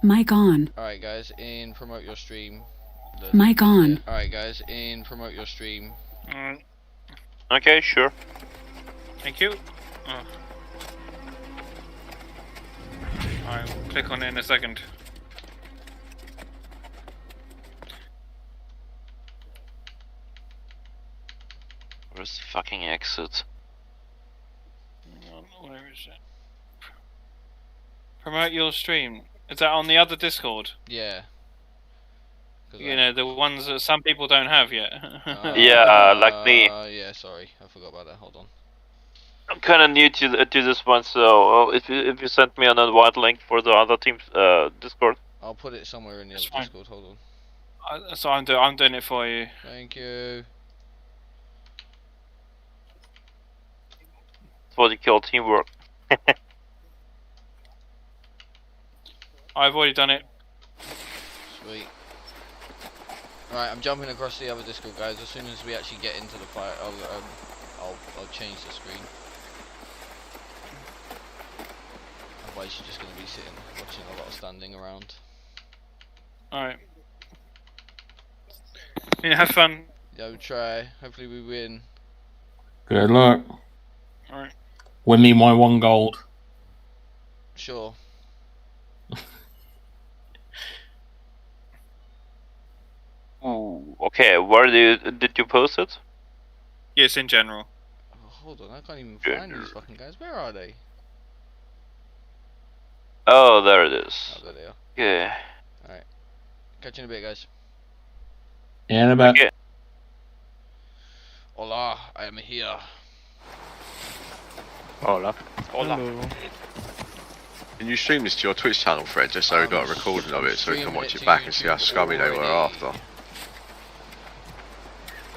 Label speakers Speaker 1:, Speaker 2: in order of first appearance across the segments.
Speaker 1: Mic on.
Speaker 2: Alright guys, in promote your stream.
Speaker 1: Mic on.
Speaker 2: Alright guys, in promote your stream.
Speaker 3: Okay, sure.
Speaker 4: Thank you. I'll click on it in a second.
Speaker 3: Where's the fucking exit?
Speaker 4: Where is it? Promote your stream. Is that on the other Discord?
Speaker 2: Yeah.
Speaker 4: You know, the ones that some people don't have yet.
Speaker 3: Yeah, like me.
Speaker 2: Yeah, sorry, I forgot about that. Hold on.
Speaker 3: I'm kind of new to this one, so if you send me an invite link for the other team's Discord.
Speaker 2: I'll put it somewhere in the other Discord. Hold
Speaker 4: on. So I'm doing it for you.
Speaker 2: Thank you.
Speaker 3: It's what you call teamwork.
Speaker 4: I've already done it.
Speaker 2: Sweet. Right, I'm jumping across the other Discord, guys. As soon as we actually get into the fight, I'll change the screen. Otherwise, you're just going to be sitting watching a lot of standing around.
Speaker 4: Alright. Yeah, have fun.
Speaker 2: Yo, try. Hopefully we win.
Speaker 5: Good luck.
Speaker 4: Alright.
Speaker 5: Win me my 1 gold.
Speaker 2: Sure.
Speaker 3: Ooh, okay, where did you post it?
Speaker 4: Yes, in general.
Speaker 2: Oh, hold on, I can't even find these fucking guys. Where are they?
Speaker 3: Oh, there it is.
Speaker 2: Oh, there they are.
Speaker 3: Yeah.
Speaker 2: Alright. Catch you in a bit, guys.
Speaker 5: Yeah, in a bit.
Speaker 3: Okay.
Speaker 2: Hola, I am here.
Speaker 6: Hola.
Speaker 3: Hola.
Speaker 6: Hello.
Speaker 7: Can you stream this to your Twitch channel, Fred, just so we got a recording of it so we can watch it back and see how scummy they were after?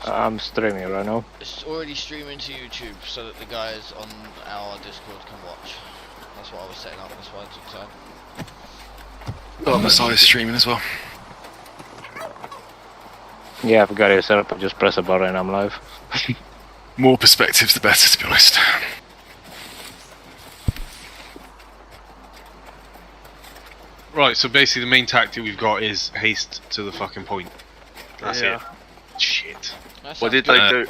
Speaker 6: I'm streaming right now.
Speaker 2: It's already streaming to YouTube so that the guys on our Discord can watch. That's what I was setting up, that's why it took time.
Speaker 8: Oh, Messiah's streaming as well.
Speaker 6: Yeah, I've got it set up. I just press a button and I'm live.
Speaker 8: More perspectives the better, to be honest.
Speaker 9: Right, so basically the main tactic we've got is haste to the fucking point. That's it. Shit.
Speaker 7: What did they do?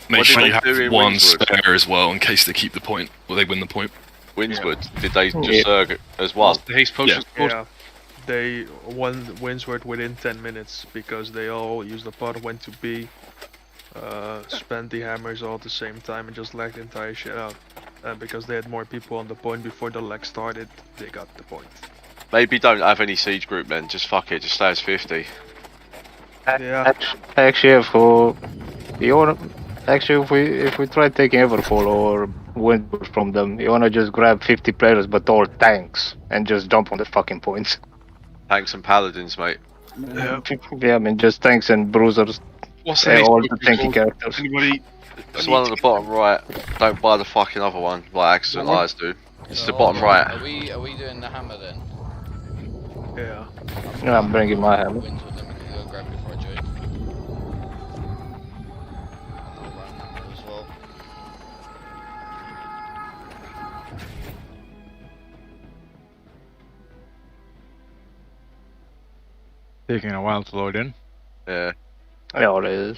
Speaker 8: Make sure you
Speaker 7: do
Speaker 8: have
Speaker 7: in
Speaker 8: one
Speaker 7: Windswood?
Speaker 8: spare as well in case they keep the point, or they win the point.
Speaker 7: Windswood, did they just zerg as well?
Speaker 9: The haste potion.
Speaker 10: Yeah, they won Windsword within 10 minutes because they all used the pot, went to B, spent the hammers all at the same time and just lagged the entire shit out. And because they had more people on the point before the lag started, they got the point.
Speaker 7: Maybe don't have any siege group then, just fuck it, just stay as 50.
Speaker 10: Yeah.
Speaker 6: Actually, if we try taking Everfall or Windsword from them, you wanna just grab 50 players but all tanks and just jump on the fucking points.
Speaker 7: Tanks and paladins, mate.
Speaker 6: Yeah, I mean just tanks and bruisers.
Speaker 9: What's the
Speaker 6: all the tanky characters.
Speaker 9: Anybody?
Speaker 7: It's the one at the bottom right. Don't buy the fucking other one, like Accident Eyes do. It's the bottom right.
Speaker 2: Are we doing the hammer then?
Speaker 10: Yeah.
Speaker 6: Yeah, I'm bringing my hammer.
Speaker 2: Windswood, then we can go grab it before I join. I'll run hammer as well.
Speaker 11: Taking a while to load in.
Speaker 7: Yeah.
Speaker 6: Yeah, it is.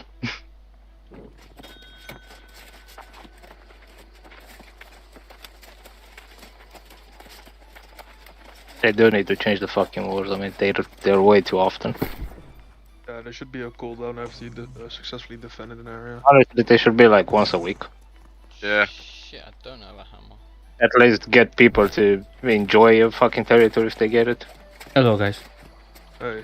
Speaker 6: They do need to change the fucking wars. I mean, they're way too often.
Speaker 10: There should be a cooldown after you successfully defended an area.
Speaker 6: Honestly, they should be like once a week.
Speaker 7: Yeah.
Speaker 2: Shit, I don't have a hammer.
Speaker 6: At least get people to enjoy a fucking territory if they get it.
Speaker 12: Hello, guys.
Speaker 10: Hey.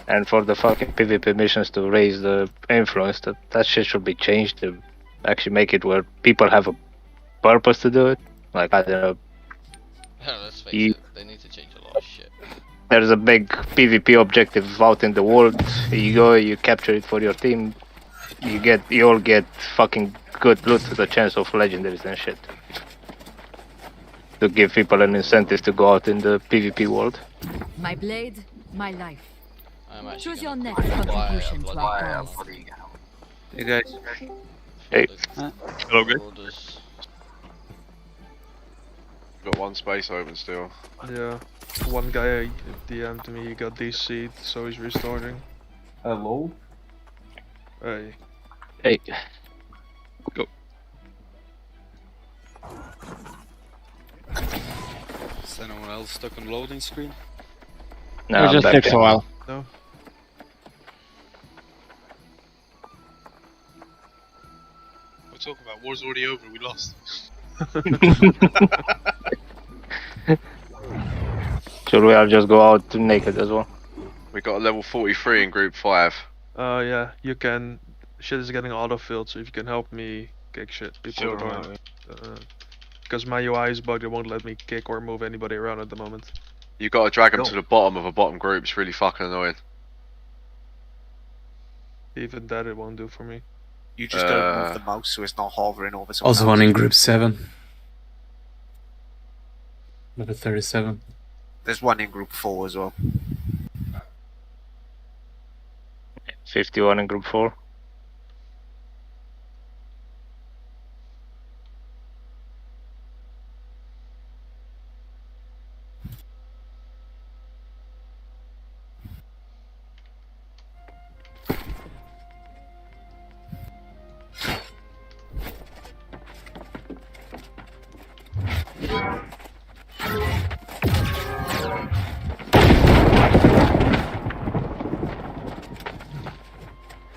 Speaker 6: And for the fucking PvP missions to raise the influence, that shit should be changed to actually make it where people have a purpose to do it. Like, I don't know.
Speaker 2: Let's face it, they need to change a lot of shit.
Speaker 6: There's a big PvP objective out in the world. You go, you capture it for your team. You all get fucking good loot with a chance of legendaries and shit. To give people an incentive to go out in the PvP world.
Speaker 13: My blade, my life. Choose your
Speaker 2: gonna
Speaker 13: next contribution to our cause.
Speaker 4: Hey guys.
Speaker 6: Hey.
Speaker 9: Hello, good.
Speaker 7: Got one space open still.
Speaker 10: Yeah. One guy DM'd me, he got DC'd, so he's restarting.
Speaker 5: Hello?
Speaker 10: Hey.
Speaker 6: Hey.
Speaker 9: Go.
Speaker 14: Is anyone else stuck on loading screen?
Speaker 6: No,
Speaker 11: It just takes a while.
Speaker 10: No.
Speaker 9: We're talking about war's already over. We lost.
Speaker 6: Should we all just go out naked as well?
Speaker 7: We got a level 43 in group 5.
Speaker 10: Yeah, you can. Shit is getting auto-filled, so if you can help me kick shit, people around. Because my UI is bugged, it won't let me kick or move anybody around at the moment.
Speaker 7: You got to drag them to the bottom of a bottom group. It's really fucking annoying.
Speaker 10: Even that it won't do for me.
Speaker 15: You just gotta move the mouse so it's not hovering over someone
Speaker 5: Also
Speaker 15: else.
Speaker 5: one in group 7. Level 37.
Speaker 15: There's one in group 4 as well.
Speaker 6: 51 in group 4.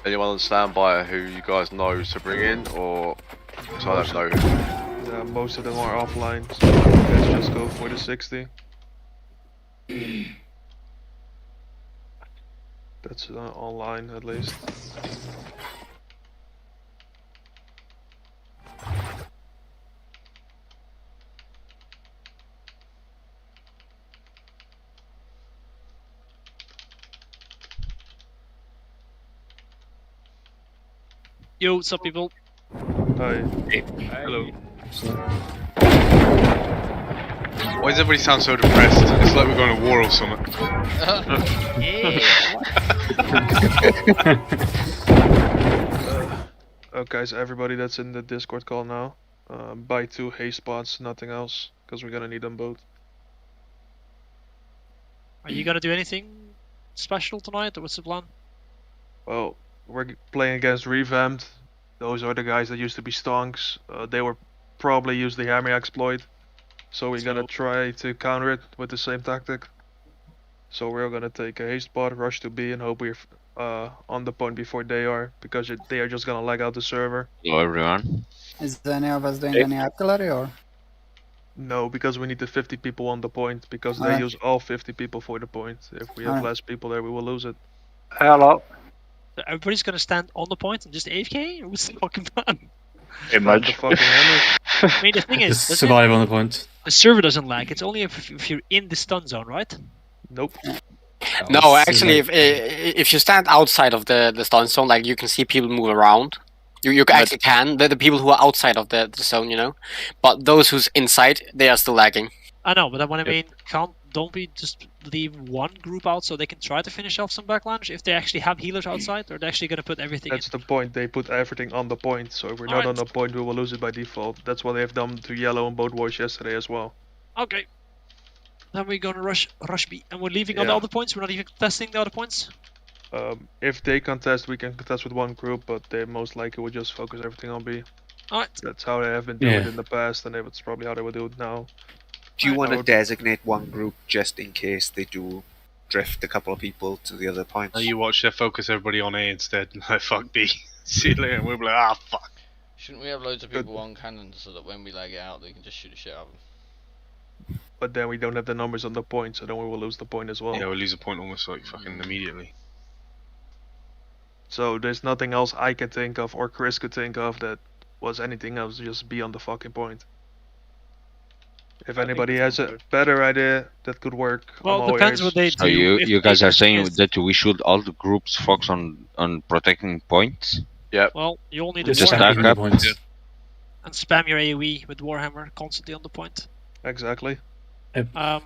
Speaker 7: Anyone on standby who you guys know to bring in, or so I don't know who?
Speaker 10: Yeah, most of them are offline, so let's just go for the 60. That's online at least.
Speaker 16: Yo, what's up, people?
Speaker 10: Hi.
Speaker 9: Hey. Hello. Why does everybody sound so depressed? It's like we're going to war or something.
Speaker 10: Guys, everybody that's in the Discord call now, buy 2 haste spots, nothing else, because we're gonna need them both.
Speaker 16: Are you gonna do anything special tonight, or what's the plan?
Speaker 10: Well, we're playing against Revamped. Those are the guys that used to be stonks. They were probably use the hammer exploit. So we're gonna try to counter it with the same tactic. So we're gonna take a haste bot, rush to B, and hope we're on the point before they are, because they are just gonna lag out the server.
Speaker 17: Hello everyone.
Speaker 18: Is any of us doing any artillery or?
Speaker 10: No, because we need the 50 people on the point, because they use all 50 people for the point. If we have less people there, we will lose it.
Speaker 6: Hello.
Speaker 16: So everybody's gonna stand on the point and just AFK? Or what's the fucking plan?
Speaker 6: Imagine.
Speaker 16: I mean, the thing is,
Speaker 5: Just survive on the point.
Speaker 16: the server doesn't lag. It's only if you're in the stun zone, right?
Speaker 10: Nope.
Speaker 19: No, actually, if you stand outside of the stun zone, like you can see people move around. You actually can. The people who are outside of the zone, you know. But those who's inside, they are still lagging.
Speaker 16: I know, but what I mean, don't we just leave one group out so they can try to finish off some backlash if they actually have healers outside, or they're actually gonna put everything
Speaker 10: That's the point, they put everything on the point, so if we're not on the point, we will lose it by default. That's what they have done to Yellow and both wars yesterday as well.
Speaker 16: Okay. Then we're gonna rush B, and we're leaving on the other points, we're not even contesting the other points?
Speaker 10: If they contest, we can contest with one group, but they most likely will just focus everything on B.
Speaker 16: Alright.
Speaker 10: That's how they have been doing
Speaker 5: Yeah.
Speaker 10: it in the past, and that's probably how they would do it now.
Speaker 15: Do you want to
Speaker 10: would-
Speaker 15: designate one group just in case they do drift a couple of people to the other points?
Speaker 9: And you watch their focus everybody on A instead. Like, fuck B. See you later. And we'll be like, ah, fuck.
Speaker 2: Shouldn't we have loads of people on cannons so that when we lag it out, they can just shoot the shit out of them?
Speaker 10: But then we don't have the numbers on the point, so then we will lose the point as well.
Speaker 9: Yeah, we'll lose a point almost like fucking immediately.
Speaker 10: So there's nothing else I can think of, or Chris could think of, that was anything else. Just be on the fucking point. If anybody has a better idea that could work,
Speaker 16: Well,
Speaker 10: I'm all
Speaker 16: depends
Speaker 10: ears.
Speaker 16: what they
Speaker 12: So
Speaker 16: do.
Speaker 12: you guys are saying that we should all the groups focus on protecting points?
Speaker 7: Yep.
Speaker 16: Well, you all need to
Speaker 12: Just
Speaker 16: Warhammer
Speaker 12: stack up.
Speaker 16: and spam your AoE with Warhammer constantly on the point.
Speaker 10: Exactly.
Speaker 17: We also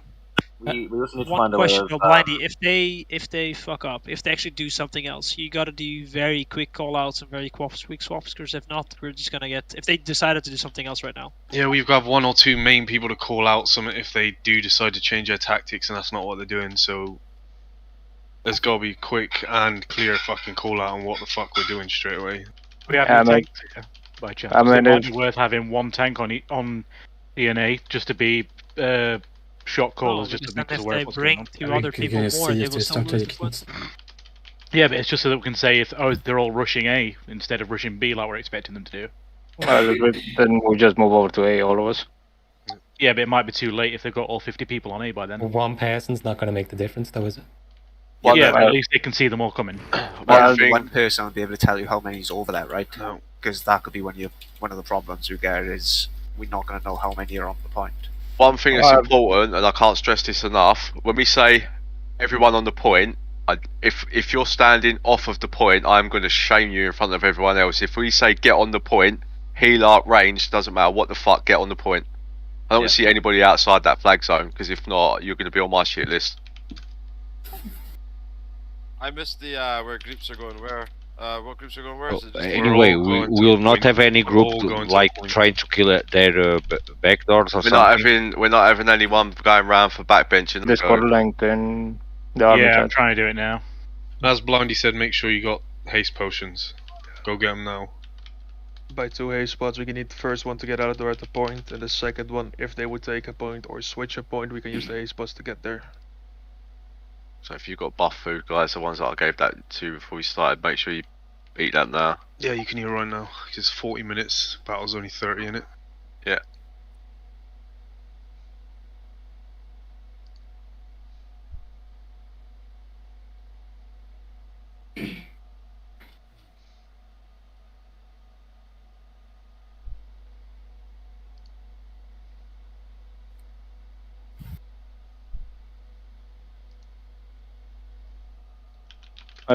Speaker 17: need to
Speaker 16: One
Speaker 17: find a way
Speaker 16: question
Speaker 17: of,
Speaker 16: though, Blindy, if they fuck up, if they actually do something else, you gotta do very quick call-outs and very quick swaps, because if not, we're just gonna get... If they decided to do something else right now.
Speaker 9: Yeah, we've got one or two main people to call out something if they do decide to change their tactics, and that's not what they're doing, so... There's gotta be quick and clear fucking call out on what the fuck we're doing straight away.
Speaker 20: We have any tanks here, by chance.
Speaker 6: I mean,
Speaker 20: it might be worth having one tank on DNA just to be shot callers, just to be
Speaker 16: because
Speaker 20: aware
Speaker 16: they
Speaker 20: of what's going
Speaker 16: bring
Speaker 20: on.
Speaker 16: two other people more, they will still lose the point.
Speaker 20: Yeah, but it's just so that we can say if they're all rushing A instead of rushing B like we're expecting them to do.
Speaker 6: Then we'll just move over to A, all of us.
Speaker 20: Yeah, but it might be too late if they've got all 50 people on A by then.
Speaker 5: One person's not going to make the difference, though, is it?
Speaker 20: Yeah, but at least they can see them all coming.
Speaker 15: One person will be able to tell you how many's over there, right? Because that could be one of the problems we get is we're not going to know how many are on the point.
Speaker 7: One thing that's important, and I can't stress this enough, when we say everyone on the point, if you're standing off of the point, I'm going to shame you in front of everyone else. If we say get on the point, heal arc range, doesn't matter what the fuck, get on the point. I don't want to see anybody outside that flag zone, because if not, you're going to be on my shit list.
Speaker 21: I missed the where groups are going where. What groups are going where? Is it just
Speaker 12: Anyway, we will not have any group trying to kill their back doors or something.
Speaker 7: We're not having anyone going round for backbenching.
Speaker 6: Discord link and the army
Speaker 20: Yeah,
Speaker 6: chat.
Speaker 20: I'm trying to do it now.
Speaker 9: As Blindy said, make sure you got haste potions. Go get them now.
Speaker 10: By 2 haste spots, we can need the first one to get out of the door at the point, and the second one, if they would take a point or switch a point, we can use the haste spots to get there.
Speaker 7: So if you've got buff food, guys, the ones that I gave that to before we started, make sure you eat that now.
Speaker 9: Yeah, you can heal right now. It's 40 minutes. Battle's only 30 in it.
Speaker 7: Yeah.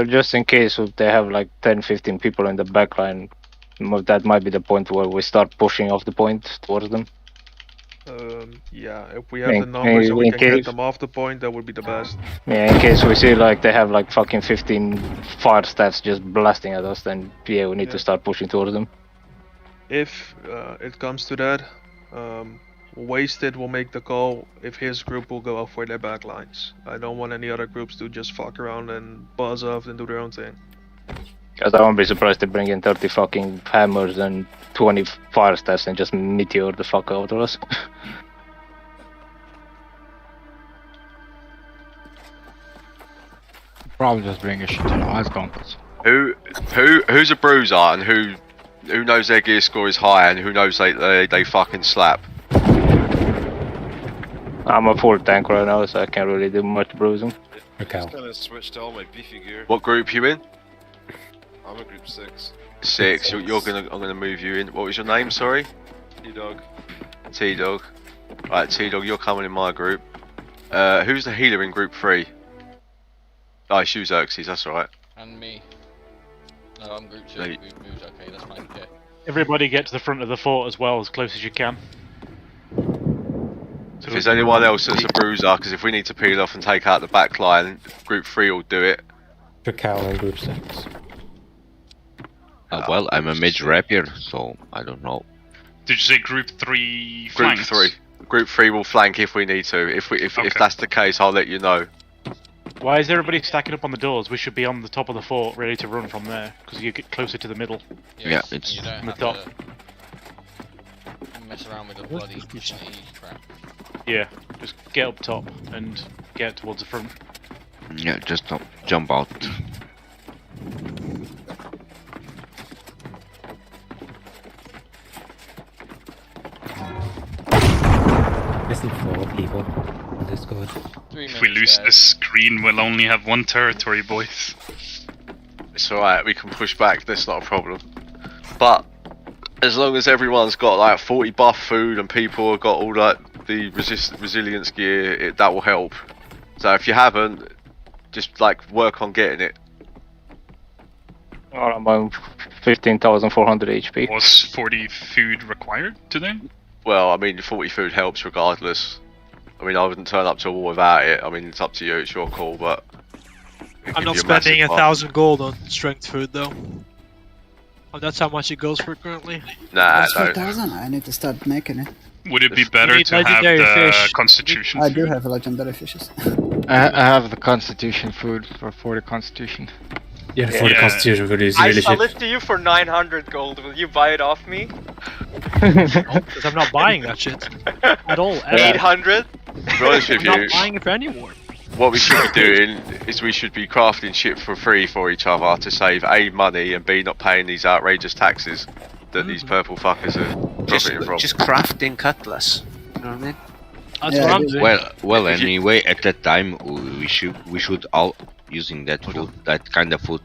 Speaker 6: Just in case if they have like 10-15 people in the back line, that might be the point where we start pushing off the point towards them.
Speaker 10: Yeah, if we have the numbers and we can get them off the point, that would be the best.
Speaker 6: Yeah, in case we see like they have like fucking 15 fire staffs just blasting at us, then yeah, we need to start pushing towards them.
Speaker 10: If it comes to that, Wasted will make the call if his group will go out for their backlines. I don't want any other groups to just fuck around and buzz off and do their own thing.
Speaker 6: Because I won't be surprised to bring in 30 fucking hammers and 20 fire staffs and just meteor the fuck out of us.
Speaker 11: Probably just bring a shit ton of ice gauntlets.
Speaker 7: Who's a bruiser and who knows their gear score is high and who knows they fucking slap?
Speaker 6: I'm a full tank right now, so I can't really do much bruising.
Speaker 21: Okay. Just gonna switch to all my beefy gear.
Speaker 7: What group you in?
Speaker 21: I'm in group 6.
Speaker 7: 6. I'm gonna move you in. What was your name? Sorry.
Speaker 21: T-Dog.
Speaker 7: T-Dog. Right, T-Dog, you're coming in my group. Who's the healer in group 3? Oh, it's you, Xerxes. That's alright.
Speaker 2: And me. No, I'm group 2. We've moved. Okay, that's fine. Yeah.
Speaker 20: Everybody get to the front of the fort as well, as close as you can.
Speaker 7: If there's anyone else that's a bruiser, because if we need to peel off and take out the back line, group 3 will do it.
Speaker 5: Cal in group 6.
Speaker 12: Well, I'm a mage rapier, so I don't know.
Speaker 22: Did you say group 3
Speaker 7: Group
Speaker 22: flanks?
Speaker 7: 3. Group 3 will flank if we need to. If that's the case, I'll let you know.
Speaker 20: Why is everybody stacking up on the doors? We should be on the top of the fort, ready to run from there, because you get closer to the middle.
Speaker 12: Yeah, it's
Speaker 20: on the top.
Speaker 2: mess around with the bloody prestige crap.
Speaker 20: Yeah, just get up top and get towards the front.
Speaker 12: Yeah, just don't jump out.
Speaker 5: Missing 4 people on Discord.
Speaker 22: If we lose this screen, we'll only have one territory, boys.
Speaker 7: It's alright, we can push back, that's not a problem. But as long as everyone's got like 40 buff food and people have got all like the resilience gear, that will help. So if you haven't, just like work on getting it.
Speaker 6: I'm on 15,400 HP.
Speaker 22: Was 40 food required today?
Speaker 7: Well, I mean 40 food helps regardless. I mean I wouldn't turn up to a war without it. I mean it's up to you, it's your call, but
Speaker 16: I'm not spending 1,000 gold on strength food though. Oh, that's how much it goes for currently.
Speaker 7: Nah,
Speaker 18: That's 4,000. I need to start making it.
Speaker 22: Would it be better to have the constitution
Speaker 18: I
Speaker 22: food?
Speaker 18: do have legendary fishes.
Speaker 11: I have the constitution food for 40 constitution.
Speaker 5: Yeah, 40 constitution food is
Speaker 1: I
Speaker 5: really
Speaker 1: sell
Speaker 5: shit.
Speaker 1: it to you for 900 gold. Will you buy it off me?
Speaker 16: Because I'm not buying that shit at all.
Speaker 1: 800?
Speaker 7: To be honest with
Speaker 16: I'm
Speaker 7: you,
Speaker 16: not buying it for any war.
Speaker 7: what we should be doing is we should be crafting shit for free for each other to save A, money, and B, not paying these outrageous taxes that these purple fuckers are profiting from.
Speaker 15: Just crafting cutlass. You know what I mean?
Speaker 16: That's what I'm doing.
Speaker 12: Well, anyway, at that time we should all using that food, that kind of food,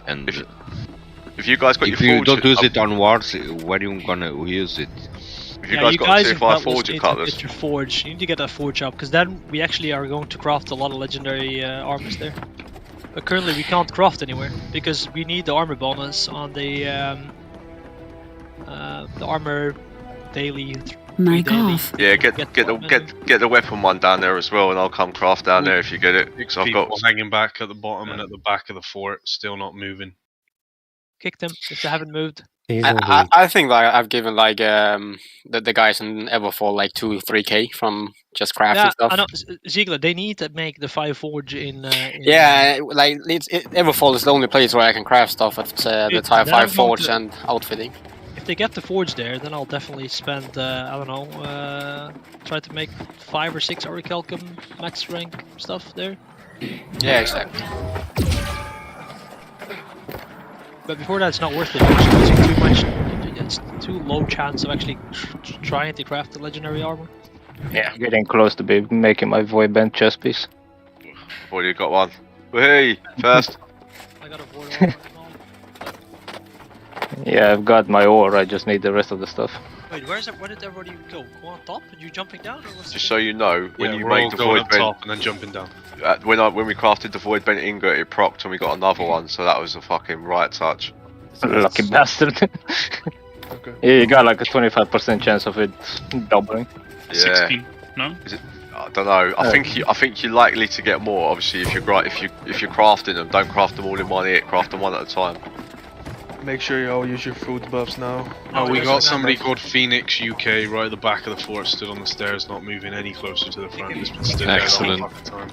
Speaker 12: and
Speaker 7: if you guys got
Speaker 12: if
Speaker 7: your
Speaker 12: you don't
Speaker 7: forge-
Speaker 12: use it on wars, where you gonna use it?
Speaker 7: If you guys got a tier 5 forge and cutlass,
Speaker 16: get your forge. You need to get that forge up because then we actually are going to craft a lot of legendary armors there. But currently we can't craft anywhere because we need the armor bonus on the armor daily.
Speaker 7: yeah, get the weapon one down there as well, and I'll come craft down there if you get it. Because I've
Speaker 9: People
Speaker 7: got
Speaker 9: hanging back at the bottom and at the back of the fort, still not moving.
Speaker 16: Kick them if they haven't moved.
Speaker 19: I think that I've given like the guys in Everfall like 2-3k from just crafting
Speaker 16: Yeah,
Speaker 19: stuff.
Speaker 16: I know, Ziegler. They need to make the 5 forge in
Speaker 19: Yeah, like Everfall is the only place where I can craft stuff with the Tier 5 forge and outfitting.
Speaker 16: If they get the forge there, then I'll definitely spend, I don't know, try to make 5 or 6 Orichalcum max rank stuff there.
Speaker 19: Yeah, exactly.
Speaker 16: But before that, it's not worth it. It's too much. It's too low chance of actually trying to craft the legendary armor.
Speaker 6: Yeah, I'm getting close to be making my void band chest piece.
Speaker 7: Well, you got one. Hey, first.
Speaker 16: I got a void armor.
Speaker 6: Yeah, I've got my ore, I just need the rest of the stuff.
Speaker 16: Wait, where did everybody go? Go on top? Are you jumping down? Or what's
Speaker 7: Just so you know, when you
Speaker 9: we're all
Speaker 7: make the
Speaker 9: going
Speaker 7: void
Speaker 9: up
Speaker 7: bent,
Speaker 9: top and then jumping down.
Speaker 7: when we crafted the void bent ingot, it procced and we got another one, so that was a fucking right touch.
Speaker 6: Lucky bastard.
Speaker 10: Okay.
Speaker 6: Yeah, you got like a 25% chance of it doubling.
Speaker 7: Yeah.
Speaker 22: 16? No?
Speaker 7: Is it? I don't know. I think you're likely to get more. Obviously, if you're crafting them, don't craft them all in one hit. Craft them one at a time.
Speaker 10: Make sure you all use your food buffs now.
Speaker 9: Oh, we got somebody called Phoenix UK right at the back of the fort, stood on the stairs, not moving any closer to the front. He's been stood there the whole fucking time.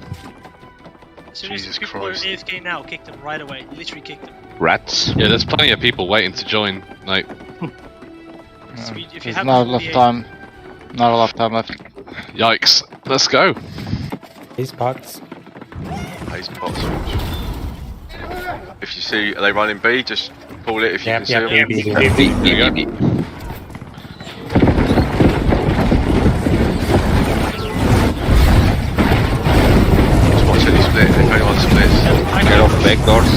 Speaker 16: As soon as
Speaker 9: Jesus
Speaker 16: people
Speaker 9: Christ.
Speaker 16: are AFK now, kick them right away. Literally kick them.
Speaker 12: Rats.
Speaker 3: Yeah, there's plenty of people waiting to join. Like,
Speaker 16: If you
Speaker 11: There's
Speaker 16: have
Speaker 11: not
Speaker 16: a
Speaker 11: enough
Speaker 16: 48
Speaker 11: time. Not a lot of time left.
Speaker 3: yikes! Let's go.
Speaker 5: These pots.
Speaker 7: Haze pots. If you see, are they running B? Just pull it if you can see them.
Speaker 5: B.
Speaker 3: There we go.
Speaker 7: Just watch any split. If anyone splits,
Speaker 12: Get off back doors.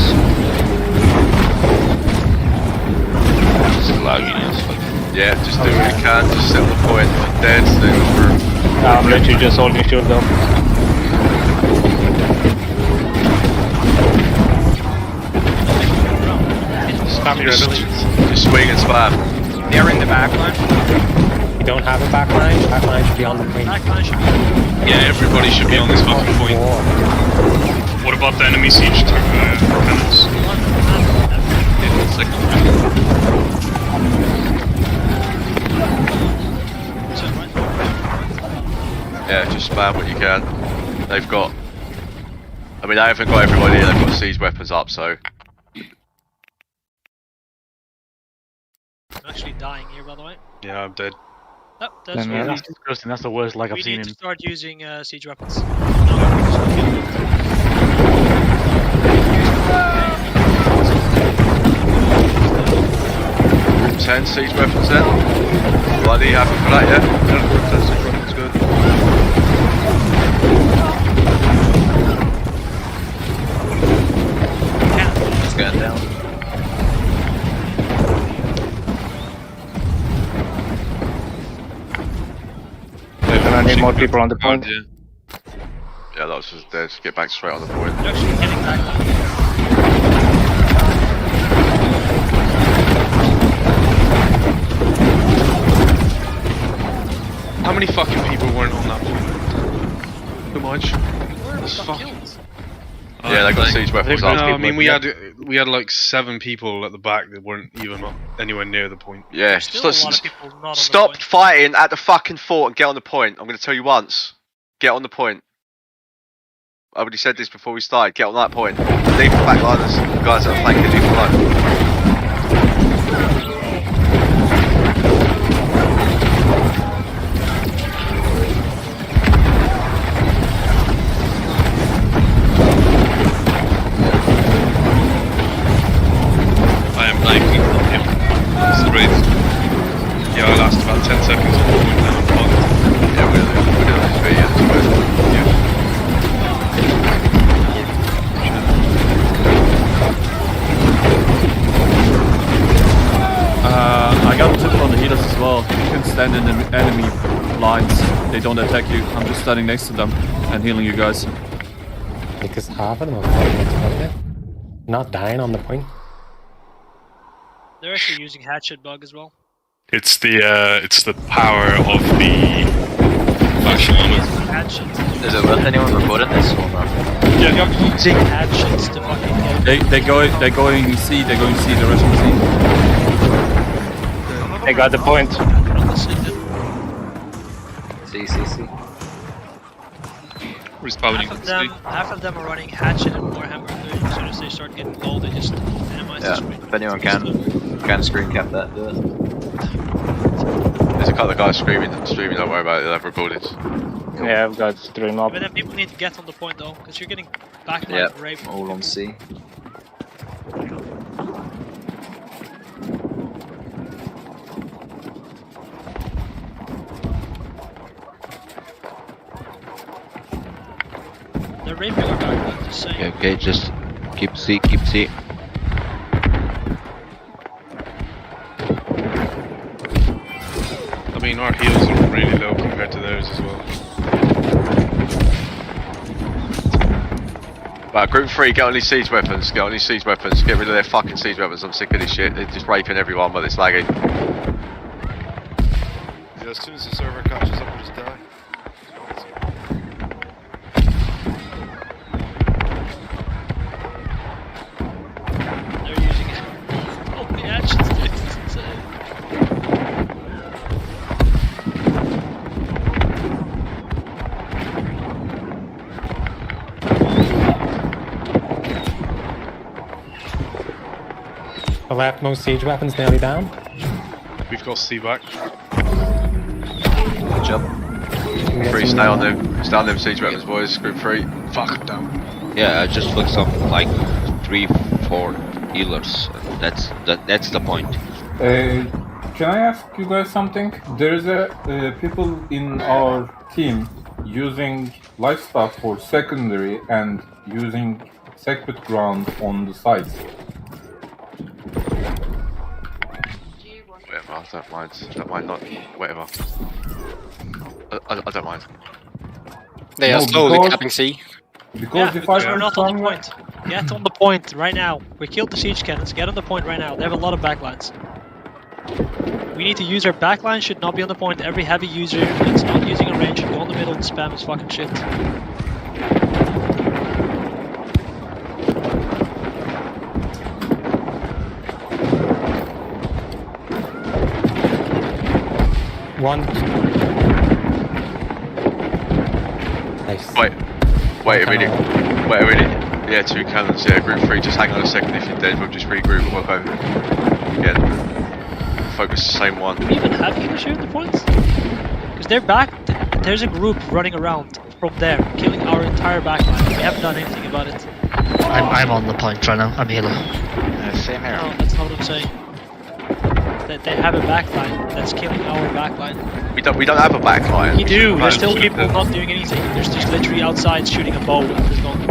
Speaker 12: Just lagging as fuck.
Speaker 7: yeah, just do what you can. Just set the point. If you're dead, then we're.
Speaker 6: I'm literally just holding shield though.
Speaker 20: Spam your abilities.
Speaker 7: Just swing and spam.
Speaker 1: They're in the back line.
Speaker 5: You don't have a backline. Backline should be on the point.
Speaker 16: Backline should be.
Speaker 22: Yeah, everybody should be on this fucking point. What about the enemy siege cannons?
Speaker 7: Yeah, just spam what you can. They've got. I mean, they haven't got everybody. They've got siege weapons up, so.
Speaker 16: I'm actually dying here, by the way.
Speaker 9: Yeah, I'm dead.
Speaker 16: Oh, that's
Speaker 20: Yeah, that's disgusting. That's the worst lag I've
Speaker 16: we
Speaker 20: seen
Speaker 16: need to
Speaker 20: him.
Speaker 16: start using siege weapons.
Speaker 7: 10 siege weapons then. Bloody happy for that, yeah?
Speaker 10: Yeah, 10 siege weapons, good.
Speaker 8: It's going down.
Speaker 6: We're gonna need more people on the point.
Speaker 7: Yeah, that was just dead. Get back straight on the point.
Speaker 16: They're actually getting back.
Speaker 9: How many fucking people weren't on that point?
Speaker 10: Too much.
Speaker 7: Yeah, they got siege weapons.
Speaker 9: No,
Speaker 7: Last
Speaker 9: I
Speaker 7: people
Speaker 9: mean
Speaker 7: went-
Speaker 9: we had like 7 people at the back that weren't even anywhere near the point.
Speaker 7: Yeah,
Speaker 16: Still a lot of people not on the
Speaker 7: stop
Speaker 16: point.
Speaker 7: fighting at the fucking fort and get on the point. I'm going to tell you once. Get on the point. I already said this before we started. Get on that point. Leave the backliners. The guys that are flanking, leave them alone.
Speaker 22: I am liking him. Straight. Yeah, I last about 10 seconds on the point now.
Speaker 7: Yeah, we're doing this video.
Speaker 13: I got a tip on the healers as well. You can stand in the enemy lines. They don't attack you. I'm just standing next to them and healing you guys.
Speaker 5: Because half of them are fighting, not dying on the point.
Speaker 16: They're actually using hatchet bug as well.
Speaker 22: It's the power of the faction armor.
Speaker 16: Hatchet.
Speaker 8: Is it worth anyone recording this or not?
Speaker 22: Yeah.
Speaker 16: Using hatchets to fucking get.
Speaker 13: They're going C. They're going C. The Russian C.
Speaker 6: They got the point.
Speaker 8: See.
Speaker 22: Respawning.
Speaker 16: Half of them are running hatchet and warhammer. As soon as they start getting low, they just minimize the screen.
Speaker 8: If anyone can screen cap that, do it.
Speaker 7: There's a couple of guys screaming, don't worry about it, they'll have recordings.
Speaker 6: Yeah, I've got stream up.
Speaker 16: But then people need to get on the point though, because you're getting back like
Speaker 8: Yep,
Speaker 16: rape.
Speaker 8: all on C.
Speaker 16: They're raping our back, just saying.
Speaker 12: Okay, just keep C, keep C.
Speaker 9: I mean, our heals are really low compared to theirs as well.
Speaker 7: Right, group 3, get on these siege weapons, get on these siege weapons, get rid of their fucking siege weapons, I'm sick of this shit, they're just raping everyone but it's lagging.
Speaker 21: Yeah, as soon as the server catches up, we just die.
Speaker 16: They're using it. Oh, the actions did.
Speaker 5: The leftmost siege weapons nearly down.
Speaker 9: We've got C back.
Speaker 8: Good job.
Speaker 6: Group 3, stay on them siege weapons, boys. Group 3.
Speaker 9: Fuck down.
Speaker 12: Yeah, I just put some like 3-4 healers. That's the point.
Speaker 23: Can I ask you guys something? There is people in our team using livestock for secondary and using sacred ground on the sides.
Speaker 7: Whatever, I don't mind not, whatever. I don't mind.
Speaker 19: They are slowly capping C.
Speaker 23: Because
Speaker 16: Yeah,
Speaker 23: if
Speaker 16: because
Speaker 23: I
Speaker 16: we're not on the point. Get on the point right now. We killed the siege cannons. Get on the point right now. They have a lot of backlines. We need to use our backline. Should not be on the point. Every heavy user that's not using a range should go in the middle and spam his fucking shit.
Speaker 5: One. Nice.
Speaker 7: Wait a minute. Yeah, 2 cannons, yeah, group 3, just hang on a second if you're dead, we'll just regroup and we'll go again. focus the same one.
Speaker 16: Do we even have healers here at the points? Because they're back. There's a group running around from there, killing our entire backline. We haven't done anything about it.
Speaker 4: I'm on the point right now. I'm healer.
Speaker 19: Same here.
Speaker 16: No, that's not what I'm saying. They have a backline that's killing our backline.
Speaker 7: We don't have a backline.
Speaker 16: We do. There's still people not doing anything. There's just literally outside shooting a bow. Just gone.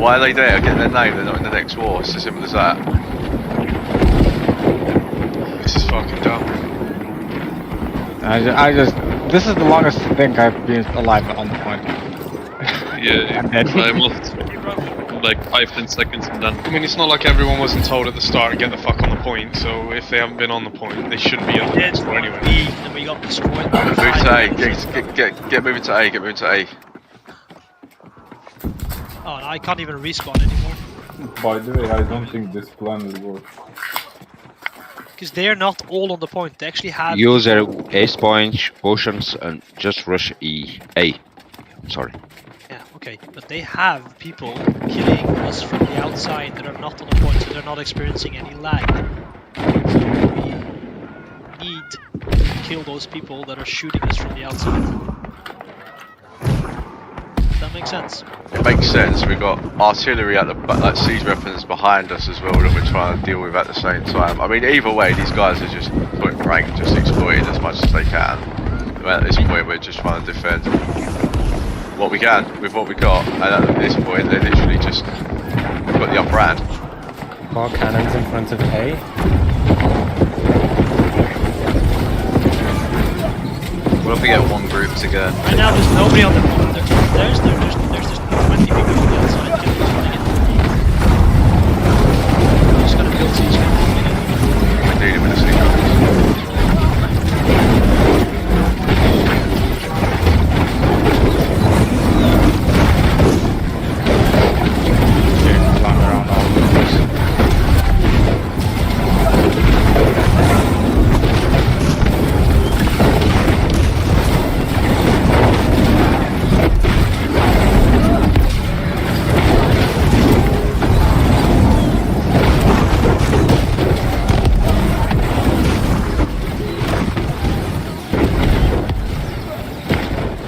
Speaker 7: Why are they there? Get their name. They're not in the next war. It's as simple as that.
Speaker 9: This is fucking dumb.
Speaker 11: I just. This is the longest I think I've been alive on the point.
Speaker 3: Yeah, I lost like 5-10 seconds and done.
Speaker 9: I mean, it's not like everyone wasn't told at the start, get the fuck on the point, so if they haven't been on the point, they shouldn't be on the point score anyway.
Speaker 16: And we got destroyed.
Speaker 7: Move to A. Get moving to A. Get moving to A.
Speaker 16: Oh, no, I can't even respawn anymore.
Speaker 23: By the way, I don't think this plan will work.
Speaker 16: Because they're not all on the point. They actually have...
Speaker 12: Use their ace points, potions, and just rush E. A. Sorry.
Speaker 16: Yeah, okay. But they have people killing us from the outside that are not on the point, so they're not experiencing any lag. So we need to kill those people that are shooting us from the outside. Does that make sense?
Speaker 7: It makes sense. We've got artillery at the like siege weapons behind us as well that we're trying to deal with at the same time. I mean, either way, these guys are just point blank, just exploiting as much as they can. But at this point, we're just trying to defend what we can with what we got, and at this point, they're literally just got the upper hand.
Speaker 5: More cannons in front of A.
Speaker 8: What if we get one group to go?
Speaker 16: Right now, there's nobody on the point. There's just 20 people on the outside killing it. I'm just gonna build siege cannons.
Speaker 7: We're dealing with the siege weapons.
Speaker 11: Flying around all over the place.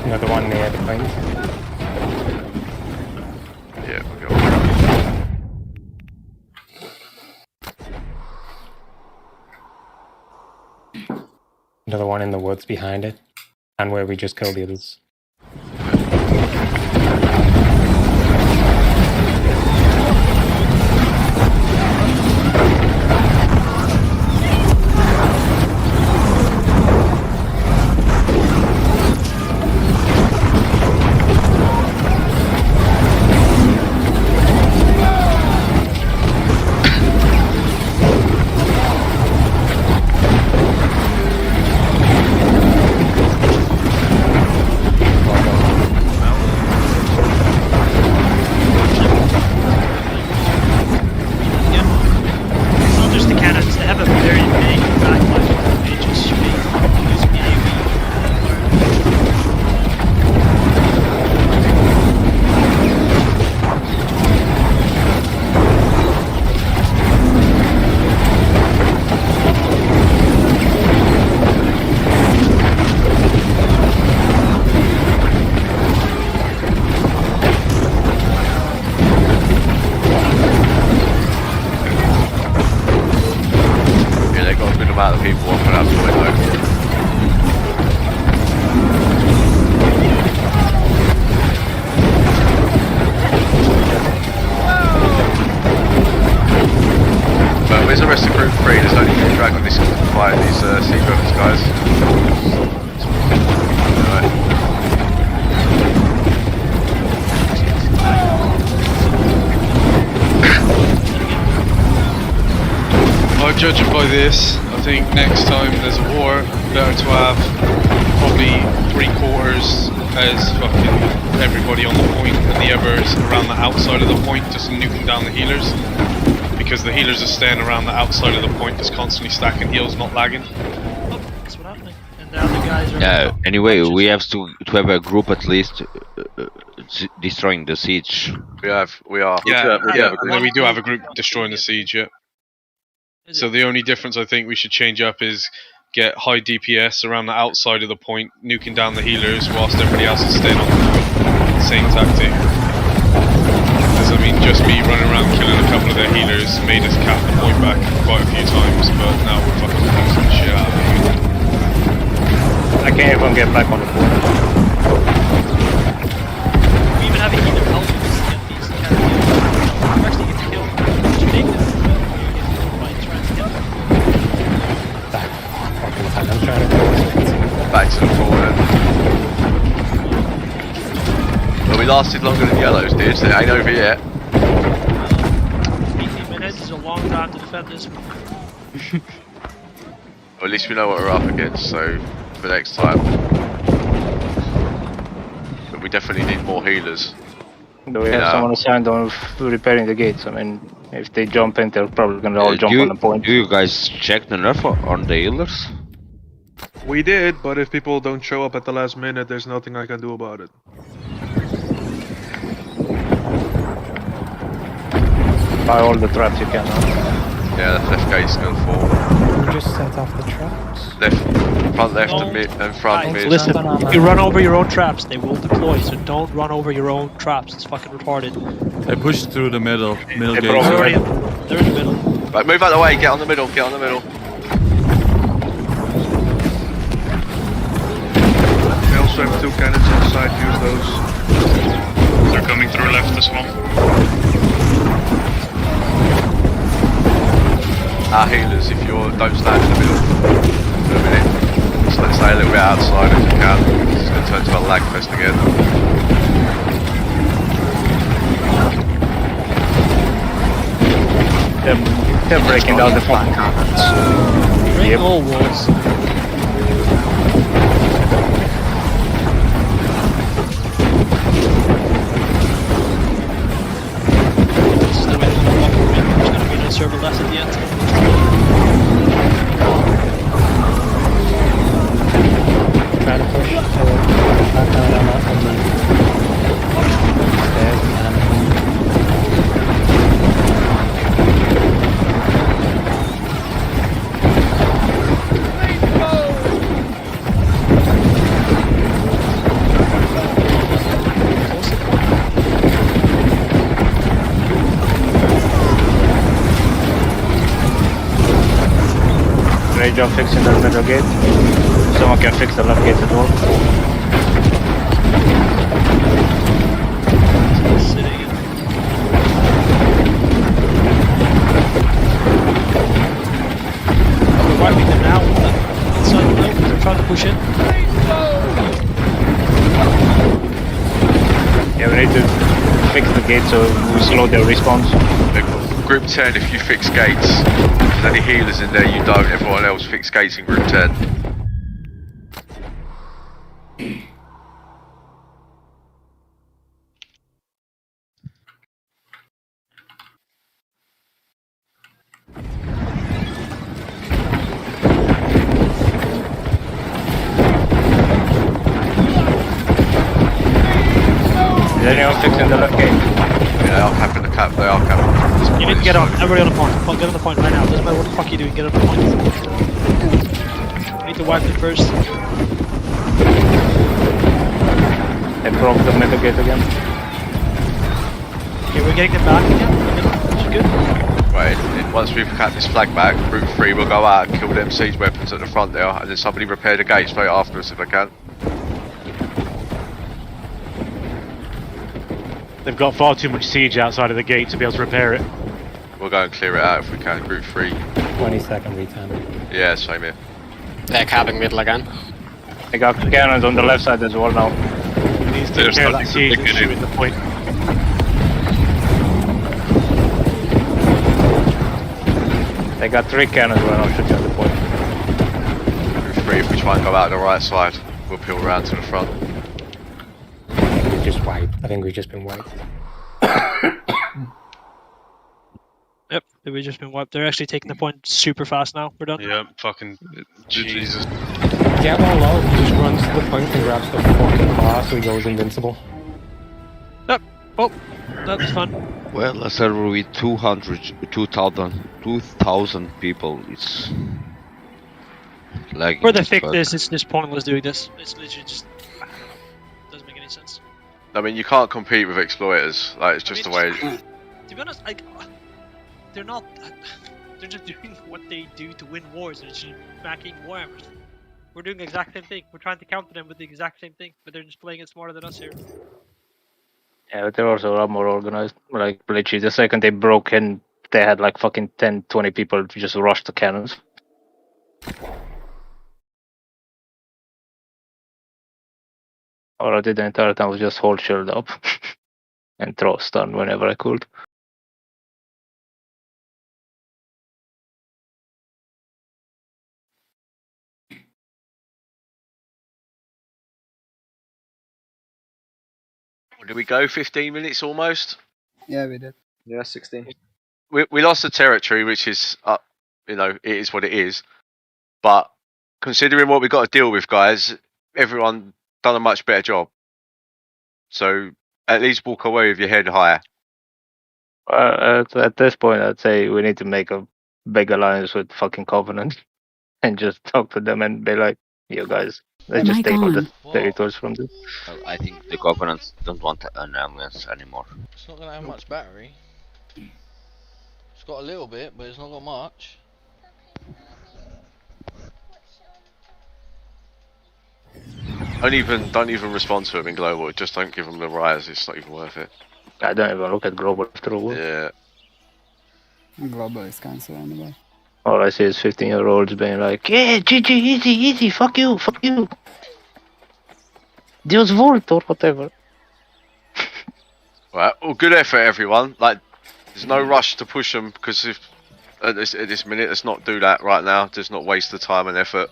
Speaker 5: Another one near the point.
Speaker 7: Yeah, we got
Speaker 5: Another one in the woods behind it. And where we just killed the others.
Speaker 16: It's not just the cannons, they have a very big backline. They just shooting using the
Speaker 7: yeah, they got a good amount of people walking out the window. But where's the rest of group 3? There's only one drag on this fight, these siege weapons guys. Alright.
Speaker 9: Judging by this, I think next time there's a war, better to have probably 3/4 as fucking everybody on the point and the others around the outside of the point, just nuking down the healers. Because the healers are staying around the outside of the point, just constantly stacking heals, not lagging.
Speaker 16: That's what happening. And the other guys are...
Speaker 12: No, anyway, we have to have a group at least destroying the siege.
Speaker 7: We are.
Speaker 9: Yeah, and then we do have a group destroying the siege, yeah. So the only difference I think we should change up is get high DPS around the outside of the point, nuking down the healers whilst everybody else is staying on the point. Same tactic. Because I mean, just me running around killing a couple of their healers made us cap the point back quite a few times, but now we're fucking boxing the shit out of it.
Speaker 6: I can't even get back on the point.
Speaker 16: We even have a healer help us get these characters. We actually get killed. Just make them by trying to kill them.
Speaker 5: Back fucking time. I'm trying to go.
Speaker 7: Back to the forward. Well, we lasted longer than yellows did, so it ain't over yet.
Speaker 16: 18 minutes is a long time to defend this.
Speaker 7: Well, at least we know what we're up against, so for next time. But we definitely need more healers.
Speaker 6: Do we have someone assigned on repairing the gates? I mean, if they jump in, they're probably gonna all jump on the point.
Speaker 12: Do you guys check the nerf on the healers?
Speaker 10: We did, but if people don't show up at the last minute, there's nothing I can do about it.
Speaker 6: Buy all the traps you can.
Speaker 7: Yeah, the left gate's gonna fall.
Speaker 5: You just set off the traps.
Speaker 7: Front left and mid and front mid.
Speaker 16: Listen, if you run over your own traps, they will deploy, so don't run over your own traps. It's fucking retarded.
Speaker 13: They pushed through the middle gate.
Speaker 16: They're in the middle.
Speaker 7: Right, move out of the way, get on the middle, get on the middle.
Speaker 10: We also have 2 cannons inside, use those.
Speaker 22: They're coming through left as well.
Speaker 7: Our healers, if you don't stand in the middle for a minute, so let's stay a little bit outside if you can. It's going to turn to a lag fest again.
Speaker 6: They're breaking down the flank.
Speaker 16: Break all walls. This is the way to walk over. There's going to be no server left at the end.
Speaker 5: Try to push to back down on the stairs and
Speaker 6: Great job fixing that middle gate. Someone can fix the left gate as well.
Speaker 16: We're wiping them now. Inside the middle, they're trying to push in.
Speaker 6: Yeah, we need to fix the gate so we slow their respawns.
Speaker 7: Group 10, if you fix gates, if there's any healers in there you don't, everyone else fix gates in group 10.
Speaker 6: Is anyone fixing the left gate?
Speaker 7: Yeah, they are capping the cap, they are capping.
Speaker 16: You need to get on. Everybody on the point. Get on the point right now. Doesn't matter what the fuck you're doing. Get on the point. You need to wipe it first.
Speaker 6: They broke the middle gate again.
Speaker 16: Okay, we're getting them back again. Which is good.
Speaker 7: Right, once we've capped this flag back, group 3 will go out and kill them siege weapons at the front there, and then somebody repair the gate straight after us if they can.
Speaker 20: They've got far too much siege outside of the gate to be able to repair it.
Speaker 7: We'll go and clear it out if we can, group 3.
Speaker 5: 20-second retime.
Speaker 7: Yeah, same here.
Speaker 19: They're capping middle again.
Speaker 6: They got cannons on the left side as well now.
Speaker 20: He needs to take care of that siege and shoot at the point.
Speaker 6: They got 3 cannons right now shooting at the point.
Speaker 7: Group 3, if we try and go out the right side, we'll peel around to the front.
Speaker 5: We just wiped. I think we've just been wiped.
Speaker 16: Yep, we've just been wiped. They're actually taking the point super fast now. We're done.
Speaker 9: Yeah, fucking Jesus.
Speaker 5: Get one low, he just runs to the point and grabs the fucking bar so he goes invincible.
Speaker 16: Yep. Oh, that was fun.
Speaker 12: Well, a server with 2,000 people, it's lagging.
Speaker 16: For the
Speaker 12: as
Speaker 16: fix
Speaker 12: fuck.
Speaker 16: this, it's just pointless doing this. It's literally just doesn't make any sense.
Speaker 7: I mean, you can't compete with exploiters. Like, it's just the way.
Speaker 16: To be honest, like they're not. They're just doing what they do to win wars. They're just backing warhammers. We're doing the exact same thing. We're trying to counter them with the exact same thing, but they're just playing it smarter than us here.
Speaker 6: Yeah, but they're also a lot more organized. Like, literally, the second they broke in, they had like fucking 10, 20 people just rush the cannons. All I did the entire time was just hold shield up and throw stun whenever I could.
Speaker 7: Did we go 15 minutes almost?
Speaker 18: Yeah, we did.
Speaker 8: Yeah, 16.
Speaker 7: We lost the territory, which is, it is what it is. But considering what we've got to deal with, guys, everyone done a much better job. So at least walk away with your head higher.
Speaker 6: At this point, I'd say we need to make a big alliance with fucking Covenant and just talk to them and be like, you guys, let's just take all the territories from them.
Speaker 12: Well, I think the governments don't want an alliance anymore.
Speaker 2: It's not gonna have much battery. It's got a little bit, but it's not got much.
Speaker 7: Don't even respond to them in global. Just don't give them the rise. It's not even worth it.
Speaker 6: I don't even look at global after a while.
Speaker 7: Yeah.
Speaker 18: Global is cancelled anyway.
Speaker 6: All I see is 15-year-olds being like, yeah, GG, easy, fuck you. Deus Volt or whatever.
Speaker 7: Right. Well, good effort, everyone. Like, there's no rush to push them because if at this minute, let's not do that right now. Just not waste the time and effort.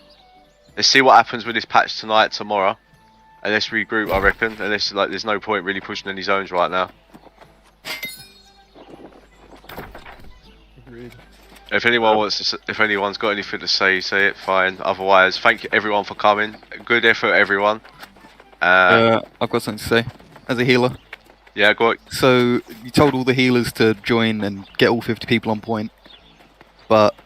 Speaker 7: Let's see what happens with this patch tonight, tomorrow, and let's regroup. I reckon. And there's no point really pushing any zones right now.
Speaker 10: Agreed.
Speaker 7: If anyone if anyone's got anything to say it. Fine. Otherwise, thank you everyone for coming. Good effort, everyone.
Speaker 14: I've got something to say as a healer.
Speaker 7: Yeah, go on.
Speaker 14: So you told all the healers to join and get all 50 people on point, but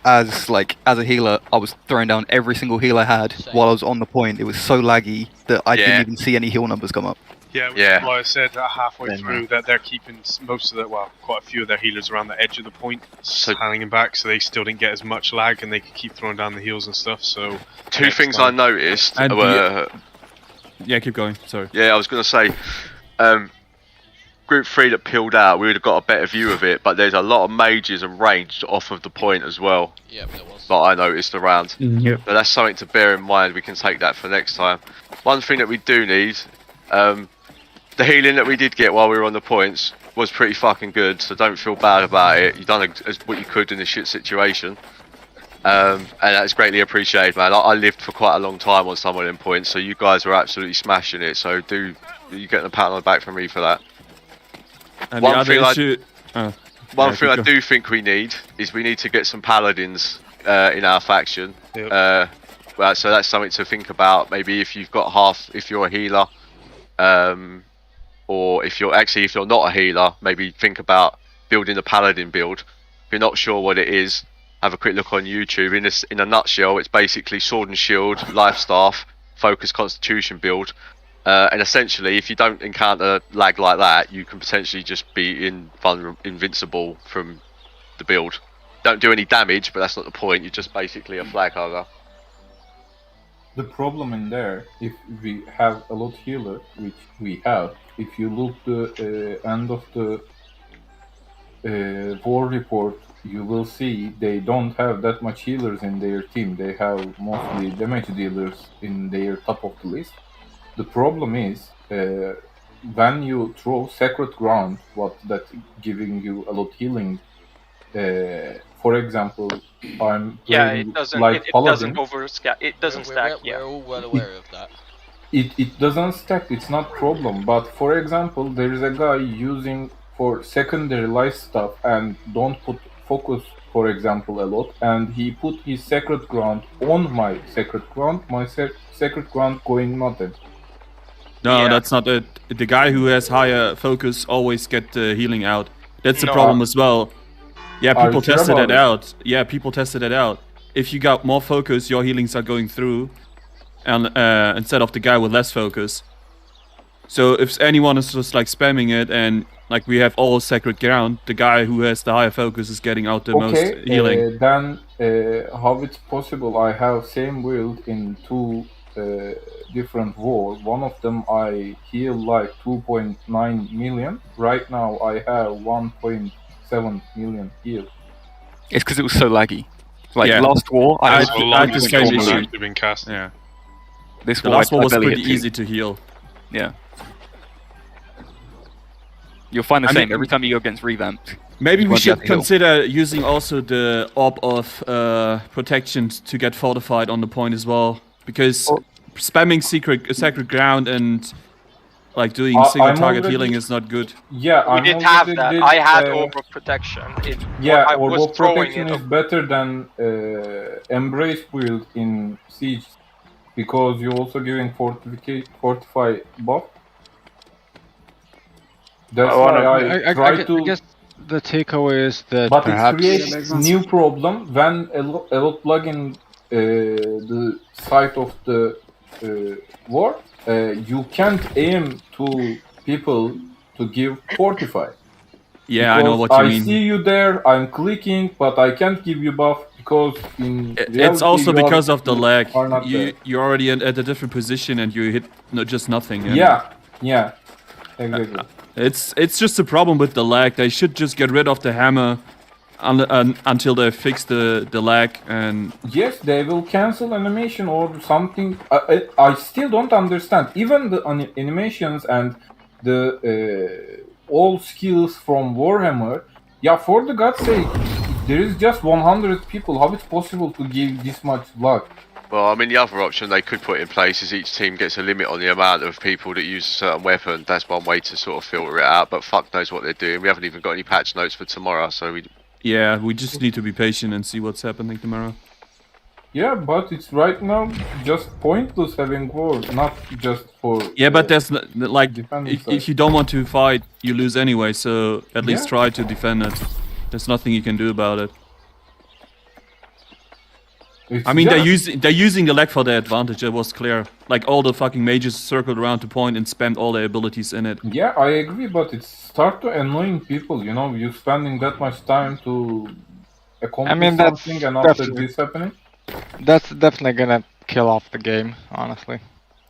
Speaker 14: as a healer, I was throwing down every single heal I had while I was on the point. It was so laggy that I didn't even see any heal numbers come up.
Speaker 9: Yeah, which is why I said that halfway through that they're keeping most of quite a few of their healers around the edge of the point, hanging back, so they still didn't get as much lag and they could keep throwing down the heals and stuff. So
Speaker 7: two things I noticed were.
Speaker 13: Yeah, keep going. Sorry.
Speaker 7: Yeah, I was going to say, Group 3 that peeled out, we would have got a better view of it, but there's a lot of mages and ranged off of the point as well.
Speaker 2: Yeah, there was.
Speaker 7: That I noticed around.
Speaker 14: Yep.
Speaker 7: So that's something to bear in mind. We can take that for next time. One thing that we do need, the healing that we did get while we were on the points was pretty fucking good, so don't feel bad about it. You've done what you could in a shit situation. And that's greatly appreciated, man. I lived for quite a long time on some of them points, so you guys were absolutely smashing it, so you get a pat on the back from me for that.
Speaker 13: And
Speaker 7: One
Speaker 13: the other
Speaker 7: thing
Speaker 13: issue...
Speaker 7: One thing I do think we need is we need to get some paladins in our faction.
Speaker 9: Yep.
Speaker 7: Well, so that's something to think about. Maybe if you've got if you're a healer, or if you're not a healer, maybe think about building a paladin build. If you're not sure what it is, have a quick look on YouTube. In a nutshell, it's basically sword and shield, life staff, focus, constitution build. And essentially, if you don't encounter lag like that, you can potentially just be invincible from the build. Don't do any damage, but that's not the point. You're just basically a flag hugger.
Speaker 23: The problem in there, if we have a lot healer, which we have, if you look the end of the war report, you will see they don't have that much healers in their team. They have mostly damage dealers in their top of the list. The problem is when you throw Sacred Ground, that giving you a lot healing. For example, I'm playing
Speaker 1: it doesn't.
Speaker 23: like
Speaker 1: It
Speaker 23: Paladin.
Speaker 1: doesn't stack.
Speaker 2: We're all well aware of that.
Speaker 23: It doesn't stack. It's not problem. But for example, there is a guy using for secondary life stuff and don't put focus, for example, a lot, and he put his Sacred Ground on my Sacred Ground. My Sacred Ground going nothing.
Speaker 13: No,
Speaker 1: Yeah.
Speaker 13: that's not it. The guy who has higher focus always get the healing out. That's the
Speaker 1: No.
Speaker 13: problem as well. Yeah,
Speaker 23: Are
Speaker 13: people
Speaker 23: you sure
Speaker 13: tested
Speaker 23: about
Speaker 13: it
Speaker 23: it?
Speaker 13: out. Yeah, people tested it out. If you got more focus, your healings are going through, and instead of the guy with less focus. So if anyone is just like spamming it, and like we have all sacred ground, the guy who has the higher focus is getting out the most healing.
Speaker 23: Then how it's possible I have same build in two different wars. One of them I heal like 2.9 million. Right now I have 1.7 million heal.
Speaker 14: It's because it was so laggy. Like
Speaker 13: Yeah.
Speaker 14: last war,
Speaker 13: I
Speaker 14: I
Speaker 13: had
Speaker 14: had
Speaker 13: the
Speaker 14: the
Speaker 13: longest
Speaker 14: same
Speaker 13: game
Speaker 14: issue.
Speaker 9: Actually been cast.
Speaker 13: Yeah.
Speaker 14: This
Speaker 13: The
Speaker 14: war,
Speaker 13: last
Speaker 14: I
Speaker 13: one was
Speaker 14: barely
Speaker 13: pretty
Speaker 14: hit two.
Speaker 13: easy to heal.
Speaker 14: Yeah. You'll find the
Speaker 13: I
Speaker 14: same
Speaker 13: mean-
Speaker 14: every time you go against revamped.
Speaker 13: Maybe
Speaker 14: you
Speaker 13: we
Speaker 14: won't be able
Speaker 13: should
Speaker 14: to heal.
Speaker 13: consider using also the orb of protection to get fortified on the point as well, because spamming sacred ground and like doing single
Speaker 23: I'm
Speaker 13: target
Speaker 23: already-
Speaker 13: healing is not good.
Speaker 23: Yeah,
Speaker 1: We
Speaker 23: I'm
Speaker 1: didn't have
Speaker 23: already
Speaker 1: that.
Speaker 23: did,
Speaker 1: I had
Speaker 23: uh,
Speaker 1: overprotection.
Speaker 23: Yeah,
Speaker 1: I
Speaker 23: Orb
Speaker 1: was
Speaker 23: of
Speaker 1: throwing
Speaker 23: Protection
Speaker 1: it.
Speaker 23: is better than Embrace build in Siege because you're also giving Fortify buff. That's why I try to.
Speaker 11: I guess the takeaway is that
Speaker 23: But
Speaker 11: perhaps
Speaker 23: it creates new problem when a lot plugin the side of the war. You can't aim to people to give Fortify.
Speaker 13: Yeah, I know
Speaker 23: Because
Speaker 13: what you
Speaker 23: I
Speaker 13: mean.
Speaker 23: see you there, I'm clicking, but I can't give you buff because in reality
Speaker 13: It's also
Speaker 23: you are-
Speaker 13: because of the lag.
Speaker 23: are not there.
Speaker 13: You're already at a different position and you hit just nothing. and-
Speaker 23: Yeah, exactly.
Speaker 13: It's just a problem with the lag. They should just get rid of the hammer until they fix the lag and
Speaker 23: Yes, they will cancel animation or something. I still don't understand. Even the animations and the all skills from Warhammer. Yeah, for the God's sake, there is just 100 people. How it's possible to give this much luck?
Speaker 7: Well, I mean, the other option they could put in place is each team gets a limit on the amount of people that use a certain weapon. That's one way to sort of filter it out, but fuck knows what they're doing. We haven't even got any patch notes for tomorrow, so we...
Speaker 13: yeah, we just need to be patient and see what's happening tomorrow.
Speaker 23: Yeah, but it's right now just pointless having war, not just for.
Speaker 13: Yeah, but there's like
Speaker 23: defending
Speaker 13: if you don't want to fight, you lose anyway. So at least
Speaker 23: Yeah.
Speaker 13: try to defend it. There's nothing you can do about it. I mean, they're using the lag for their advantage. It was clear. Like all the fucking mages circled around the point and spent all their abilities in it.
Speaker 23: Yeah, I agree, but it's start to annoying people. You know, you spending that much time to accomplish
Speaker 11: that's
Speaker 23: something, and after
Speaker 11: definitely-
Speaker 23: this happening.
Speaker 11: That's definitely gonna kill off the game, honestly.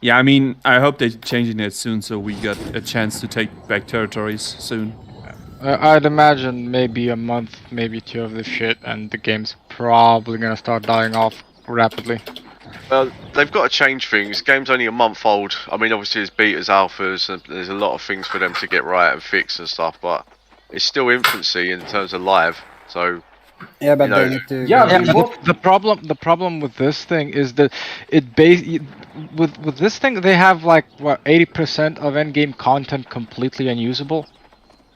Speaker 13: Yeah, I mean, I hope they're changing it soon so we got a chance to take back territories soon.
Speaker 11: I'd imagine maybe a month, maybe two of this shit, and the game's probably gonna start dying off rapidly.
Speaker 7: Well, they've got to change things. Game's only a month old. I mean, obviously there's betas, alphas, and there's a lot of things for them to get right and fix and stuff, but it's still infancy in terms of live, so...
Speaker 18: Yeah, but
Speaker 7: you know,
Speaker 18: they need to.
Speaker 11: But the problem with this thing is that with this thing they have like what 80% of endgame content completely unusable.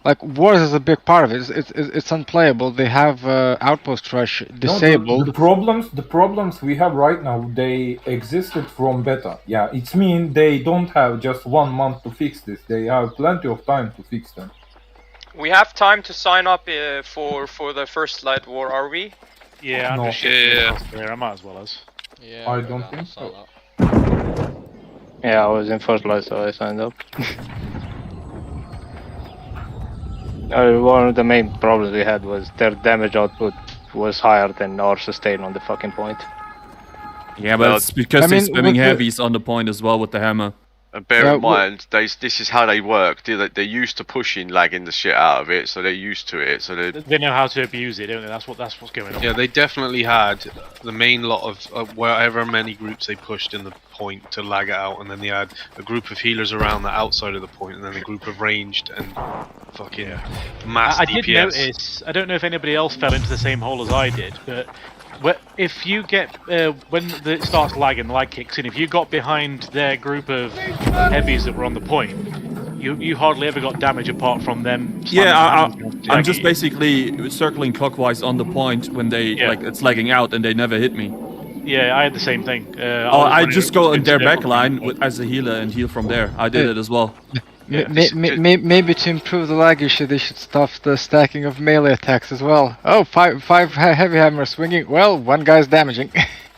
Speaker 11: Like Wars is a big part of it. It's unplayable. They have Outpost Rush disabled.
Speaker 23: No, the problems we have right now, they existed from beta. Yeah, it's mean they don't have just 1 month to fix this. They have plenty of time to fix them.
Speaker 1: We have time to sign up for the first light war, are we?
Speaker 20: Yeah, I'm
Speaker 23: No.
Speaker 20: just shifting here. I might as well as.
Speaker 23: Yeah, I don't think so.
Speaker 6: Yeah, I was in first light, so I signed up. One of the main problems we had was their damage output was higher than our sustain on the fucking point.
Speaker 13: Yeah, but it's because
Speaker 11: I
Speaker 13: they're
Speaker 11: mean,
Speaker 13: spamming
Speaker 11: with the-
Speaker 13: heavies on the point as well with the hammer.
Speaker 7: And bear
Speaker 11: Yeah,
Speaker 7: in mind, this is how they work. They're used to pushing, lagging the shit out of it, so they're used to it. So
Speaker 20: They know how to abuse it, don't they? That's what's going on.
Speaker 9: Yeah, they definitely had the main lot of whatever many groups they pushed in the point to lag it out, and then they had a group of healers around the outside of the point, and then a group of ranged and fucking mass
Speaker 20: I
Speaker 9: DPS.
Speaker 20: did notice. I don't know if anybody else fell into the same hole as I did, but if you get when it starts lagging, the lag kicks in. If you got behind their group of heavies that were on the point, you hardly ever got damage apart from them.
Speaker 13: Yeah,
Speaker 20: slamming
Speaker 13: I'm just basically circling clockwise on the point when they like it's lagging out and they never hit me.
Speaker 20: Yeah, I had the same thing.
Speaker 13: I just go in their back line as a healer and heal from there. I did it as well.
Speaker 11: Maybe to improve the lag issue, they should stop the stacking of melee attacks as well. Oh, five heavy hammers swinging. Well, one guy's damaging.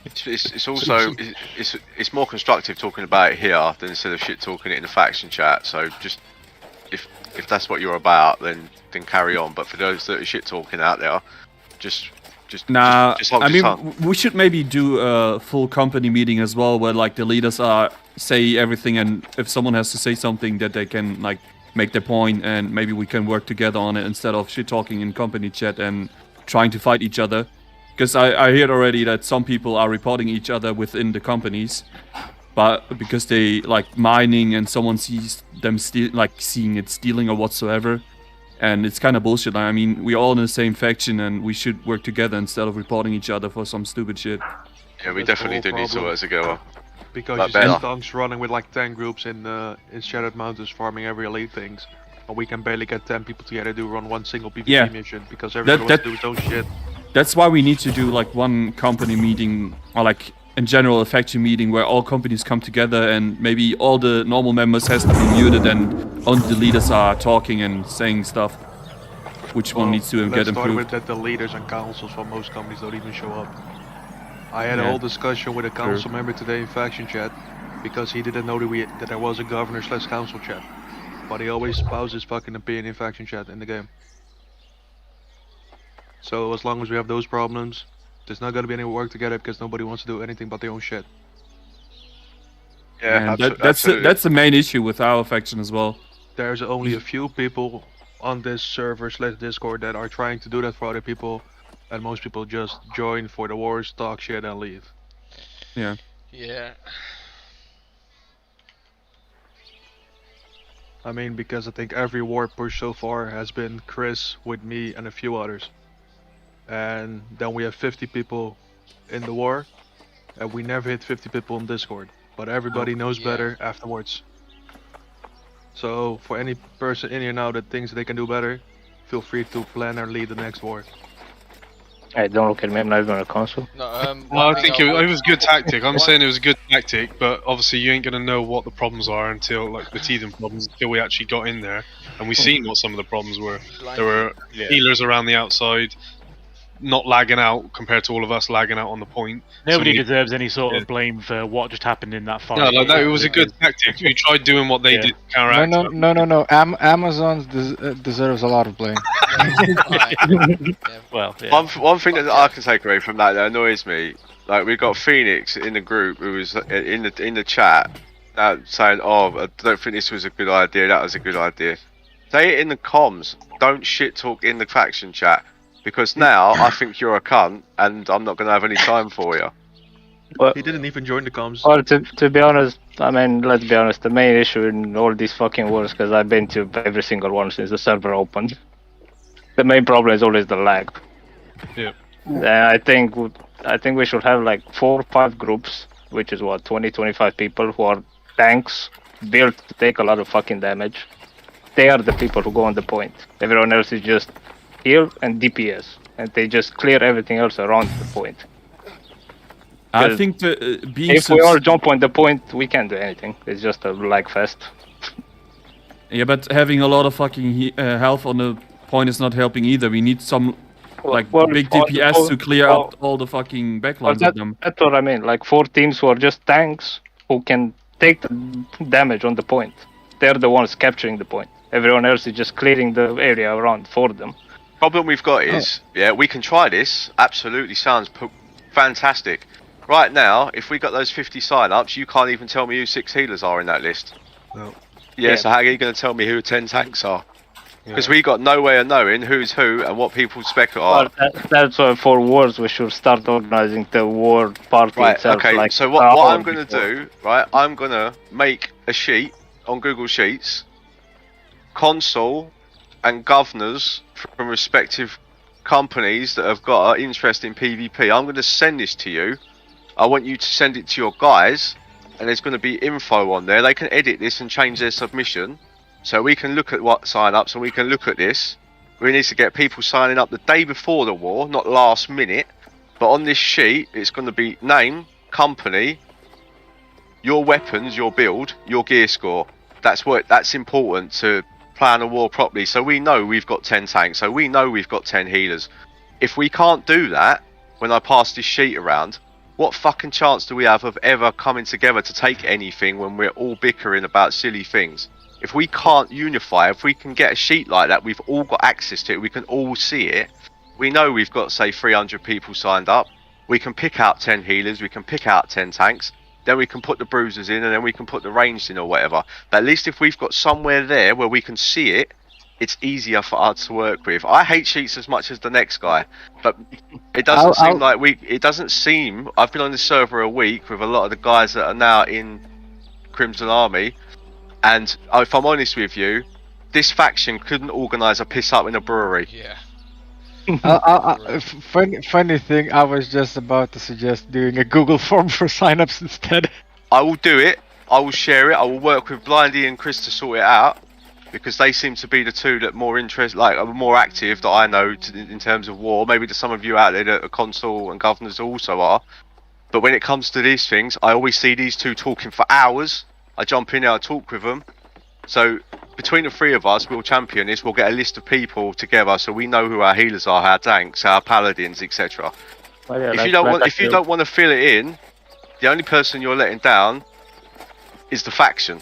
Speaker 7: It's also it's more constructive talking about it here than instead of shit talking it in the faction chat. So just if that's what you're about, then carry on. But for those that are shit talking out there, just hold
Speaker 13: I
Speaker 7: your tongue.
Speaker 13: mean, we should maybe do a full company meeting as well, where like the leaders say everything, and if someone has to say something, that they can like make their point, and maybe we can work together on it instead of shit talking in company chat and trying to fight each other. Because I heard already that some people are reporting each other within the companies, but because they like mining and someone sees them seeing it stealing or whatsoever, and it's kind of bullshit. I mean, we're all in the same faction and we should work together instead of reporting each other for some stupid shit.
Speaker 7: Yeah, we definitely do need to work together.
Speaker 10: Because
Speaker 7: Like
Speaker 10: you see
Speaker 7: better.
Speaker 10: Dunks running with like 10 groups in Shattered Mountains farming every elite things. And we can barely get 10 people together to run one single PvP
Speaker 13: Yeah.
Speaker 10: mission because everyone wants to do his own shit.
Speaker 13: That's why we need to do like one company meeting, or like in general a faction meeting where all companies come together, and maybe all the normal members has to be muted and only the leaders are talking and saying stuff. Which one needs to get
Speaker 10: Let's start
Speaker 13: improved?
Speaker 10: with that the leaders and councils for most companies don't even show up. I had a
Speaker 13: Yeah.
Speaker 10: whole discussion with a council member today in faction chat because he didn't know that there was a governor/council chat. But he always spouts his fucking opinion in faction chat in the game. So as long as we have those problems, there's not gonna be any work together because nobody wants to do anything but their own shit.
Speaker 7: Yeah,
Speaker 13: And that's the main issue with our faction as well.
Speaker 10: There's only a few people on this server/Discord that are trying to do that for other people, and most people just join for the wars, talk shit, and leave.
Speaker 13: Yeah.
Speaker 2: Yeah.
Speaker 10: I mean, because I think every war push so far has been Chris with me and a few others. And then we have 50 people in the war, and we never hit 50 people on Discord. But everybody knows better afterwards. So for any person in here now that thinks they can do better, feel free to plan or lead the next war.
Speaker 6: Hey, don't look at me, I'm not even on a console.
Speaker 9: Well, I think it was good tactic. I'm saying it was a good tactic, but obviously you ain't gonna know what the problems are until like the teething problems until we actually got in there and we seen what some of the problems were. There were healers around the outside, not lagging out compared to all of us lagging out on the point.
Speaker 20: Nobody
Speaker 9: So
Speaker 20: deserves any sort of blame for what just happened in that fight.
Speaker 9: no, like, no, it was a good tactic. We tried doing what they did to counteract.
Speaker 11: No. Amazon deserves a lot of blame.
Speaker 20: Well,
Speaker 7: One thing that I can take away from that annoys me, like we got Phoenix in the group who was in the chat saying, "Oh, I don't think this was a good idea. That was a good idea." Say it in the comms. Don't shit talk in the faction chat, because now I think you're a cunt and I'm not gonna have any time for you.
Speaker 10: He didn't even join the comms.
Speaker 6: Well, to be honest, I mean, let's be honest, the main issue in all these fucking wars, because I've been to every single one since the server opened, the main problem is always the lag.
Speaker 9: Yeah.
Speaker 6: I think we should have like 4 or 5 groups, which is what, 20-25 people who are tanks built to take a lot of fucking damage. They are the people who go on the point. Everyone else is just heal and DPS, and they just clear everything else around the point.
Speaker 13: I think the being
Speaker 6: if we all jump on the point, we can't do anything. It's just a lag fest.
Speaker 13: Yeah, but having a lot of fucking health on the point is not helping either. We need some big DPS to clear out all the fucking backlines of them.
Speaker 6: That's what I mean. Like 4 teams who are just tanks who can take the damage on the point. They're the ones capturing the point. Everyone else is just clearing the area around for them.
Speaker 7: Problem we've got is, we can try this. Absolutely sounds fantastic. Right now, if we got those 50 sign-ups, you can't even tell me who 6 healers are in that list.
Speaker 10: No.
Speaker 7: Yeah, so how are you going to tell me who 10 tanks are? Because we got no way of knowing who's who and what people's spec are.
Speaker 6: Well, that's why for wars we should start organizing the war party itself.
Speaker 7: Okay,
Speaker 6: like
Speaker 7: so what I'm going to do, I'm going to make a sheet on Google Sheets, consul and governors from respective companies that have got an interest in PvP. I'm going to send this to you. I want you to send it to your guys, and there's going to be info on there. They can edit this and change their submission, so we can look at what sign-ups and we can look at this. We need to get people signing up the day before the war, not last minute, But on this sheet, it's going to be name, company, your weapons, your build, your gear score. That's important to plan a war properly. So we know we've got 10 tanks. So we know we've got 10 healers. If we can't do that when I pass this sheet around, what fucking chance do we have of ever coming together to take anything when we're all bickering about silly things? If we can't unify, if we can get a sheet like that, we've all got access to it, we can all see it. We know we've got, say, 300 people signed up. We can pick out 10 healers, we can pick out 10 tanks. Then we can put the bruisers in, and then we can put the ranged in or whatever. But at least if we've got somewhere there where we can see it, it's easier for us to work with. I hate sheets as much as the next guy, but it doesn't seem like we. It doesn't seem. I've been on this server a week with a lot of the guys that are now in Crimson Army, and if I'm honest with you, this faction couldn't organise a piss up in a brewery.
Speaker 19: Yeah.
Speaker 11: Funny thing, I was just about to suggest doing a Google form for signups instead.
Speaker 7: I will do it. I will share it. I will work with Blindy and Chris to sort it out, because they seem to be the two that are more active that I know in terms of war. Maybe there's some of you out there that are consul and governors also are. But when it comes to these things, I always see these two talking for hours. I jump in there, I talk with them. So between the three of us, we'll champion this. We'll get a list of people together so we know who our healers are, our tanks, our paladins, etc.
Speaker 6: Well, yeah,
Speaker 7: if you don't want to fill it in, the only person you're letting down is the faction.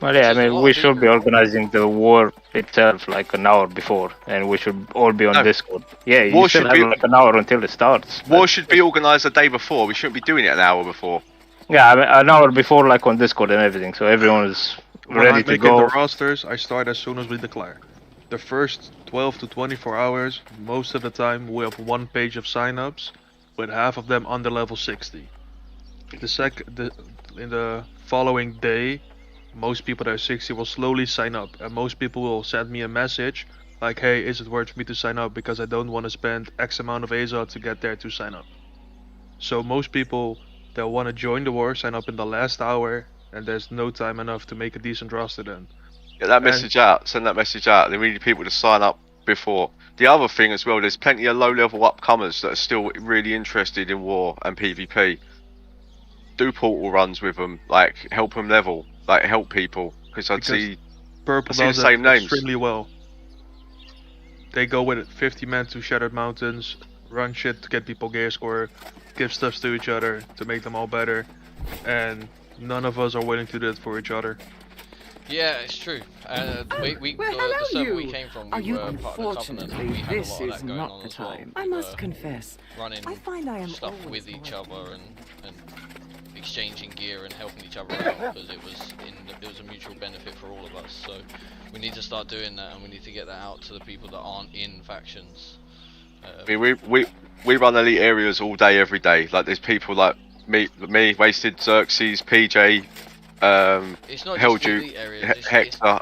Speaker 6: Well, yeah, I mean, we should be organizing the war itself like an hour before, and we should all be on Discord. Yeah, you still have like an hour until it starts.
Speaker 7: War should be organized the day before. We shouldn't be doing it an hour before.
Speaker 6: Yeah, I mean, an hour before, like on Discord and everything, so everyone is ready to go.
Speaker 10: When I make the rosters, I start as soon as we declare. The first 12 to 24 hours, most of the time, we have one page of signups, with half of them under level 60. In the following day, most people that are 60 will slowly sign up, and most people will send me a message like, hey, is it worth me to sign up, because I don't want to spend X amount of AZA to get there to sign up. So most people that want to join the war sign up in the last hour, and there's no time enough to make a decent roster then.
Speaker 7: Get that message out, send that message out. They need people to sign up before. The other thing as well, there's plenty of low level upcomers that are still really interested in war and PvP. Do portal runs with them, like help them level, like help people, because I see
Speaker 10: Purple
Speaker 7: the
Speaker 10: does
Speaker 7: same
Speaker 10: that
Speaker 7: names.
Speaker 10: extremely well. They go with 50 men to Shattered Mountains, run shit to get people gear score, give stuff to each other to make them all better, and none of us are willing to do it for each other.
Speaker 2: Yeah, it's true. The server we came from, we were part of the Covenant, and we had a lot of that going on as well.
Speaker 15: I must confess,
Speaker 2: running
Speaker 15: I find I am
Speaker 2: stuff with each other and exchanging gear and helping each other out, because it was a mutual benefit for all of us. So we need to start doing that, and we need to get that out to the people that aren't in factions.
Speaker 7: We run elite areas all day, every day. Like there's people like me, Wasted, Xerxes, PJ, Hellduke, Hector.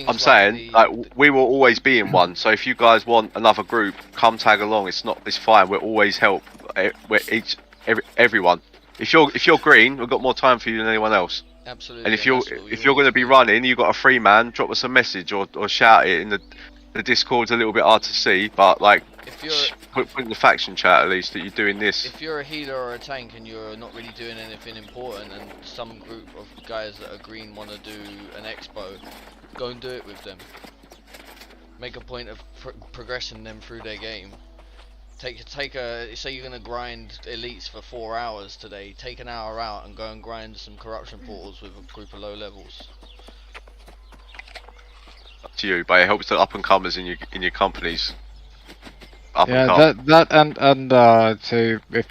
Speaker 7: I'm saying, like we will always be in one. So if you guys want another group, come tag along. It's fine. We'll always help. Everyone. If you're green, we've got more time for you than anyone else.
Speaker 2: Absolutely.
Speaker 7: And if you're going to be running, you've got a free man. Drop us a message or shout it in the Discord's a little bit hard to see, but like put in the faction chat at least that you're doing this.
Speaker 2: If you're a healer or a tank and you're not really doing anything important, and some group of guys that are green want to do an expo, go and do it with them. Make a point of progressing them through their game. Say you're gonna grind elites for 4 hours today. Take an hour out and go and grind some corruption portals with a group of low levels.
Speaker 7: Up to you, but it helps the up and comers in your companies.
Speaker 11: So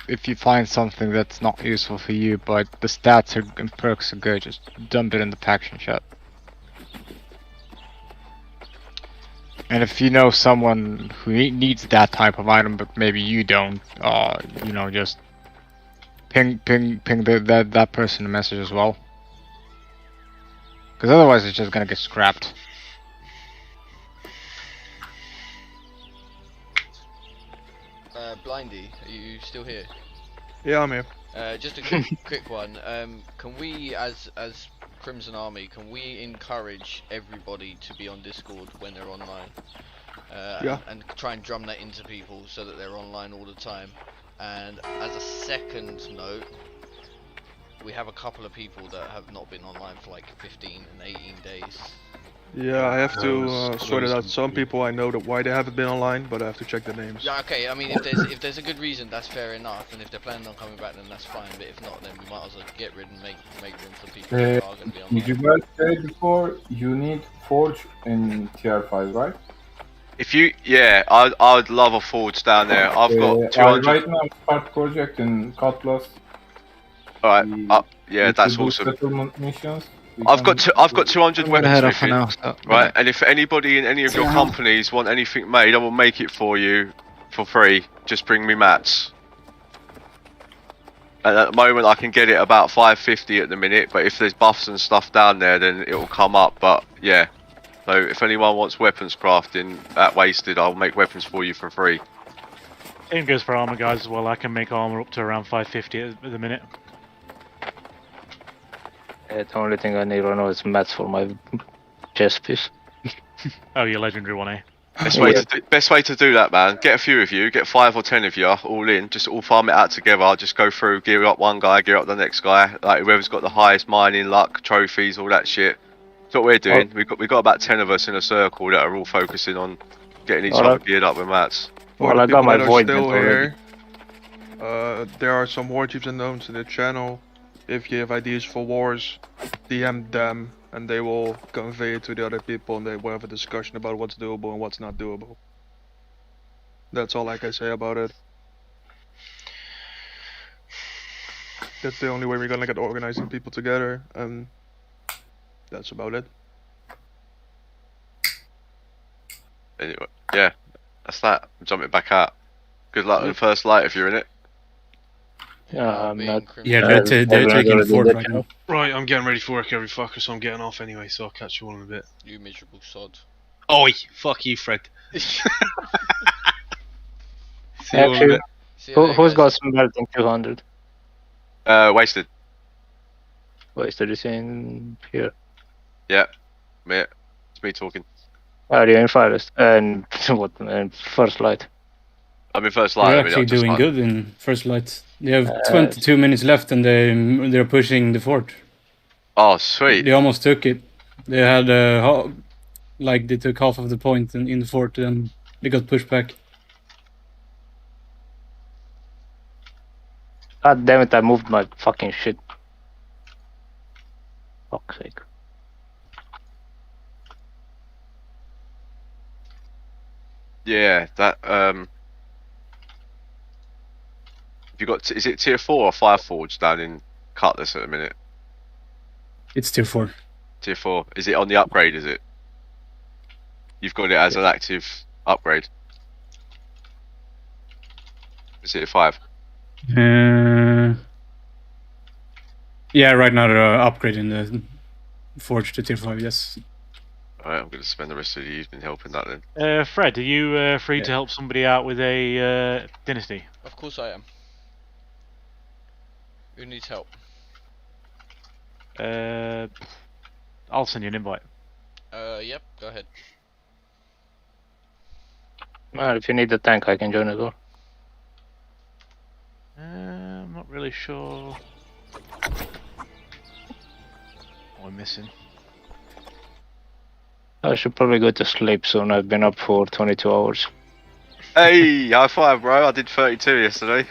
Speaker 11: if you find something that's not useful for you, but the stats and perks are good, just dump it in the faction chat. And if you know someone who needs that type of item, but maybe you don't, just ping that person a message as well. Because otherwise, it's just gonna get scrapped.
Speaker 2: Blindy, are you still here?
Speaker 10: Yeah, I'm here.
Speaker 2: Just a quick one. Can we, as Crimson Army, can we encourage everybody to be on Discord when they're online? and try and drum that into people so that they're online all the time. And as a second note, we have a couple of people that have not been online for like 15 and 18 days.
Speaker 10: Yeah, I have to sort it out. Some people I know that why they haven't been online, but I have to check the names.
Speaker 2: Yeah, okay. I mean, if there's a good reason, that's fair enough. And if they're planning on coming back, then that's fine. But if not, then we might as well get rid and make room for people who are going to be online.
Speaker 23: Did you guys say before you need Forge in TR5, right?
Speaker 7: If you, yeah, I'd love a Forge down there. I've got 200.
Speaker 23: Right now, start project in Cutlass.
Speaker 7: Alright, yeah, that's awesome.
Speaker 23: Settlement missions.
Speaker 7: I've got 200 weapons
Speaker 11: for now, so-
Speaker 7: right? And if anybody in any of your companies want anything made, I will make it for you for free. Just bring me mats. And at the moment, I can get it about 550 at the minute. But if there's buffs and stuff down there, then it will come up. But yeah, so if anyone wants weapons crafting at Wasted, I'll make weapons for you for free.
Speaker 20: Same goes for armor guys as well. I can make armor up to around 550 at the minute.
Speaker 6: Yeah, the only thing I need right now is mats for my chest piece.
Speaker 20: Oh, your legendary one, eh?
Speaker 7: Best way to do that, man. Get a few of you, get 5 or 10 of you, all in. Just all farm it out together. Just go through, gear up one guy, gear up the next guy. Like whoever's got the highest mining luck, trophies, all that shit. That's what we're doing. We got about 10 of us in a circle that are all focusing on getting each other geared up with mats.
Speaker 6: Well, I got my void
Speaker 10: still
Speaker 6: already.
Speaker 10: here. There are some warchiefs unknowns in the channel. If you have ideas for wars, DM them, and they will convey it to the other people, and they will have a discussion about what's doable and what's not doable. That's all I can say about it. That's the only way we're gonna get organizing people together, and that's about it.
Speaker 7: Anyway, yeah, that's that. I'm jumping back out. Good luck with the first light if you're in it.
Speaker 6: I'm not.
Speaker 13: Yeah, they're taking the fort right now.
Speaker 9: Right, I'm getting ready for work, every fucker, so I'm getting off anyway, so I'll catch you all in a bit.
Speaker 2: You miserable sod.
Speaker 9: Oi! Fuck you, Fred. See you all in a bit.
Speaker 6: Who's got some melting 200?
Speaker 7: Wasted.
Speaker 6: Wasted is in here.
Speaker 7: Yeah, mate. It's me talking.
Speaker 6: Are you in Firest? And what? And First Light?
Speaker 7: I'm in First Light.
Speaker 13: They're actually doing good in First Light. They have 22 minutes left and they're pushing the fort.
Speaker 7: Oh, sweet.
Speaker 13: They almost took it. They had like they took half of the point in the fort and they got pushed back.
Speaker 6: God damn it, I moved my fucking shit. Fuck's sake.
Speaker 7: Yeah, that Have you got? Is it tier 4 or 5 forge down in Cutlass at the minute?
Speaker 13: It's tier 4.
Speaker 7: Tier 4. Is it on the upgrade? Is it? You've got it as an active upgrade. Is it a 5?
Speaker 13: Yeah, right now they're upgrading the forge to tier 5. Yes.
Speaker 7: Alright, I'm going to spend the rest of the evening helping that then.
Speaker 20: Fred, are you free to help somebody out with a dynasty?
Speaker 2: Of course I am. Who needs help?
Speaker 20: I'll send you an invite.
Speaker 2: Yep, go ahead.
Speaker 6: Well, if you need a tank, I can join as well.
Speaker 20: I'm not really sure what I'm missing.
Speaker 6: I should probably go to sleep soon. I've been up for 22 hours.
Speaker 7: Hey, high five, bro. I did 32 yesterday.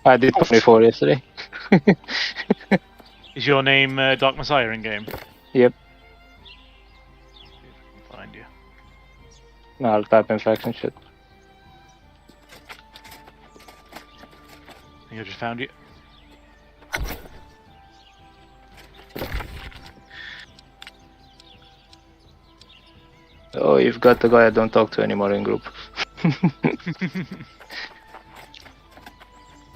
Speaker 6: I did 24 yesterday.
Speaker 20: Is your name Dark Messiah in game?
Speaker 6: Yep.
Speaker 20: Find you.
Speaker 6: No, I'll type infection shit.
Speaker 20: I think I just found you.
Speaker 6: Oh, you've got the guy I don't talk to anymore in group.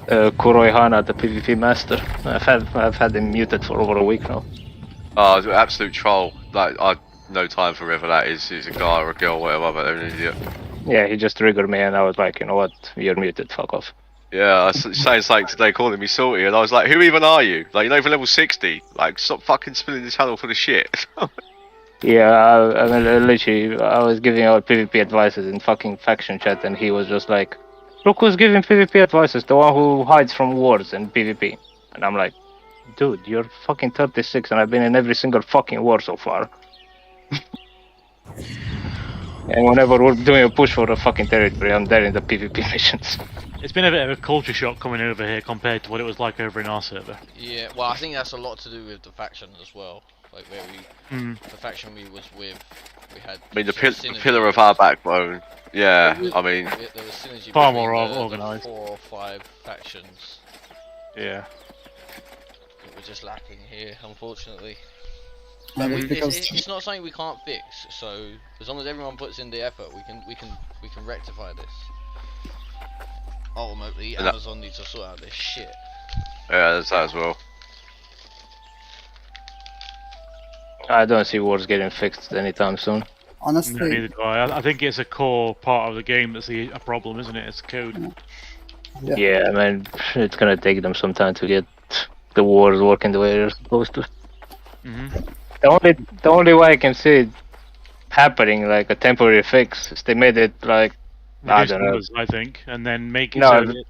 Speaker 6: Kuroi Hana, the PvP master. I've had him muted for over a week now.
Speaker 7: Oh, it's an absolute troll. Like, I no time for whoever that is. He's a guy or a girl, whatever, but they're an idiot.
Speaker 6: Yeah, he just triggered me and I was like, you know what, you're muted, fuck off.
Speaker 7: Yeah, I was saying something today, calling me salty, and I was like, who even are you? Like, you're not even level 60. Like, stop fucking spilling the channel full of shit.
Speaker 6: Yeah, I mean, literally, I was giving out PvP advices in fucking faction chat, and he was just like, "Look who's giving PvP advices, the one who hides from wars in PvP." And I'm like, "Dude, you're fucking 36, and I've been in every single fucking war so far." And whenever we're doing a push for a fucking territory, I'm there in the PvP missions.
Speaker 20: It's been a bit of a culture shock coming over here compared to what it was like over in our server.
Speaker 2: Yeah, well, I think that's a lot to do with the faction as well. Like where the faction we was with, we had.
Speaker 7: I mean, the pillar of our backbone. Yeah, I mean,
Speaker 2: there was synergy
Speaker 20: far
Speaker 2: between
Speaker 20: more
Speaker 2: the
Speaker 20: organised.
Speaker 2: 4 or 5 factions.
Speaker 20: Yeah.
Speaker 2: That we're just lacking here, unfortunately.
Speaker 18: Yeah,
Speaker 2: And
Speaker 18: because
Speaker 2: it's not something we can't fix. So as long as everyone puts in the effort, we can rectify this. Ultimately, Amazon needs to sort out this shit.
Speaker 7: yeah, there's that as well.
Speaker 6: I don't see wars getting fixed anytime soon.
Speaker 18: honestly,
Speaker 20: No, neither do I. I think it's a core part of the game that's a problem, isn't it? It's code.
Speaker 6: Yeah, I mean, it's gonna take them some time to get the wars working the way they're supposed to. The only way I can see it happening, like a temporary fix, is they made it like I
Speaker 20: Reduce
Speaker 6: don't know.
Speaker 20: numbers, I think, and then make it
Speaker 6: No,
Speaker 20: so that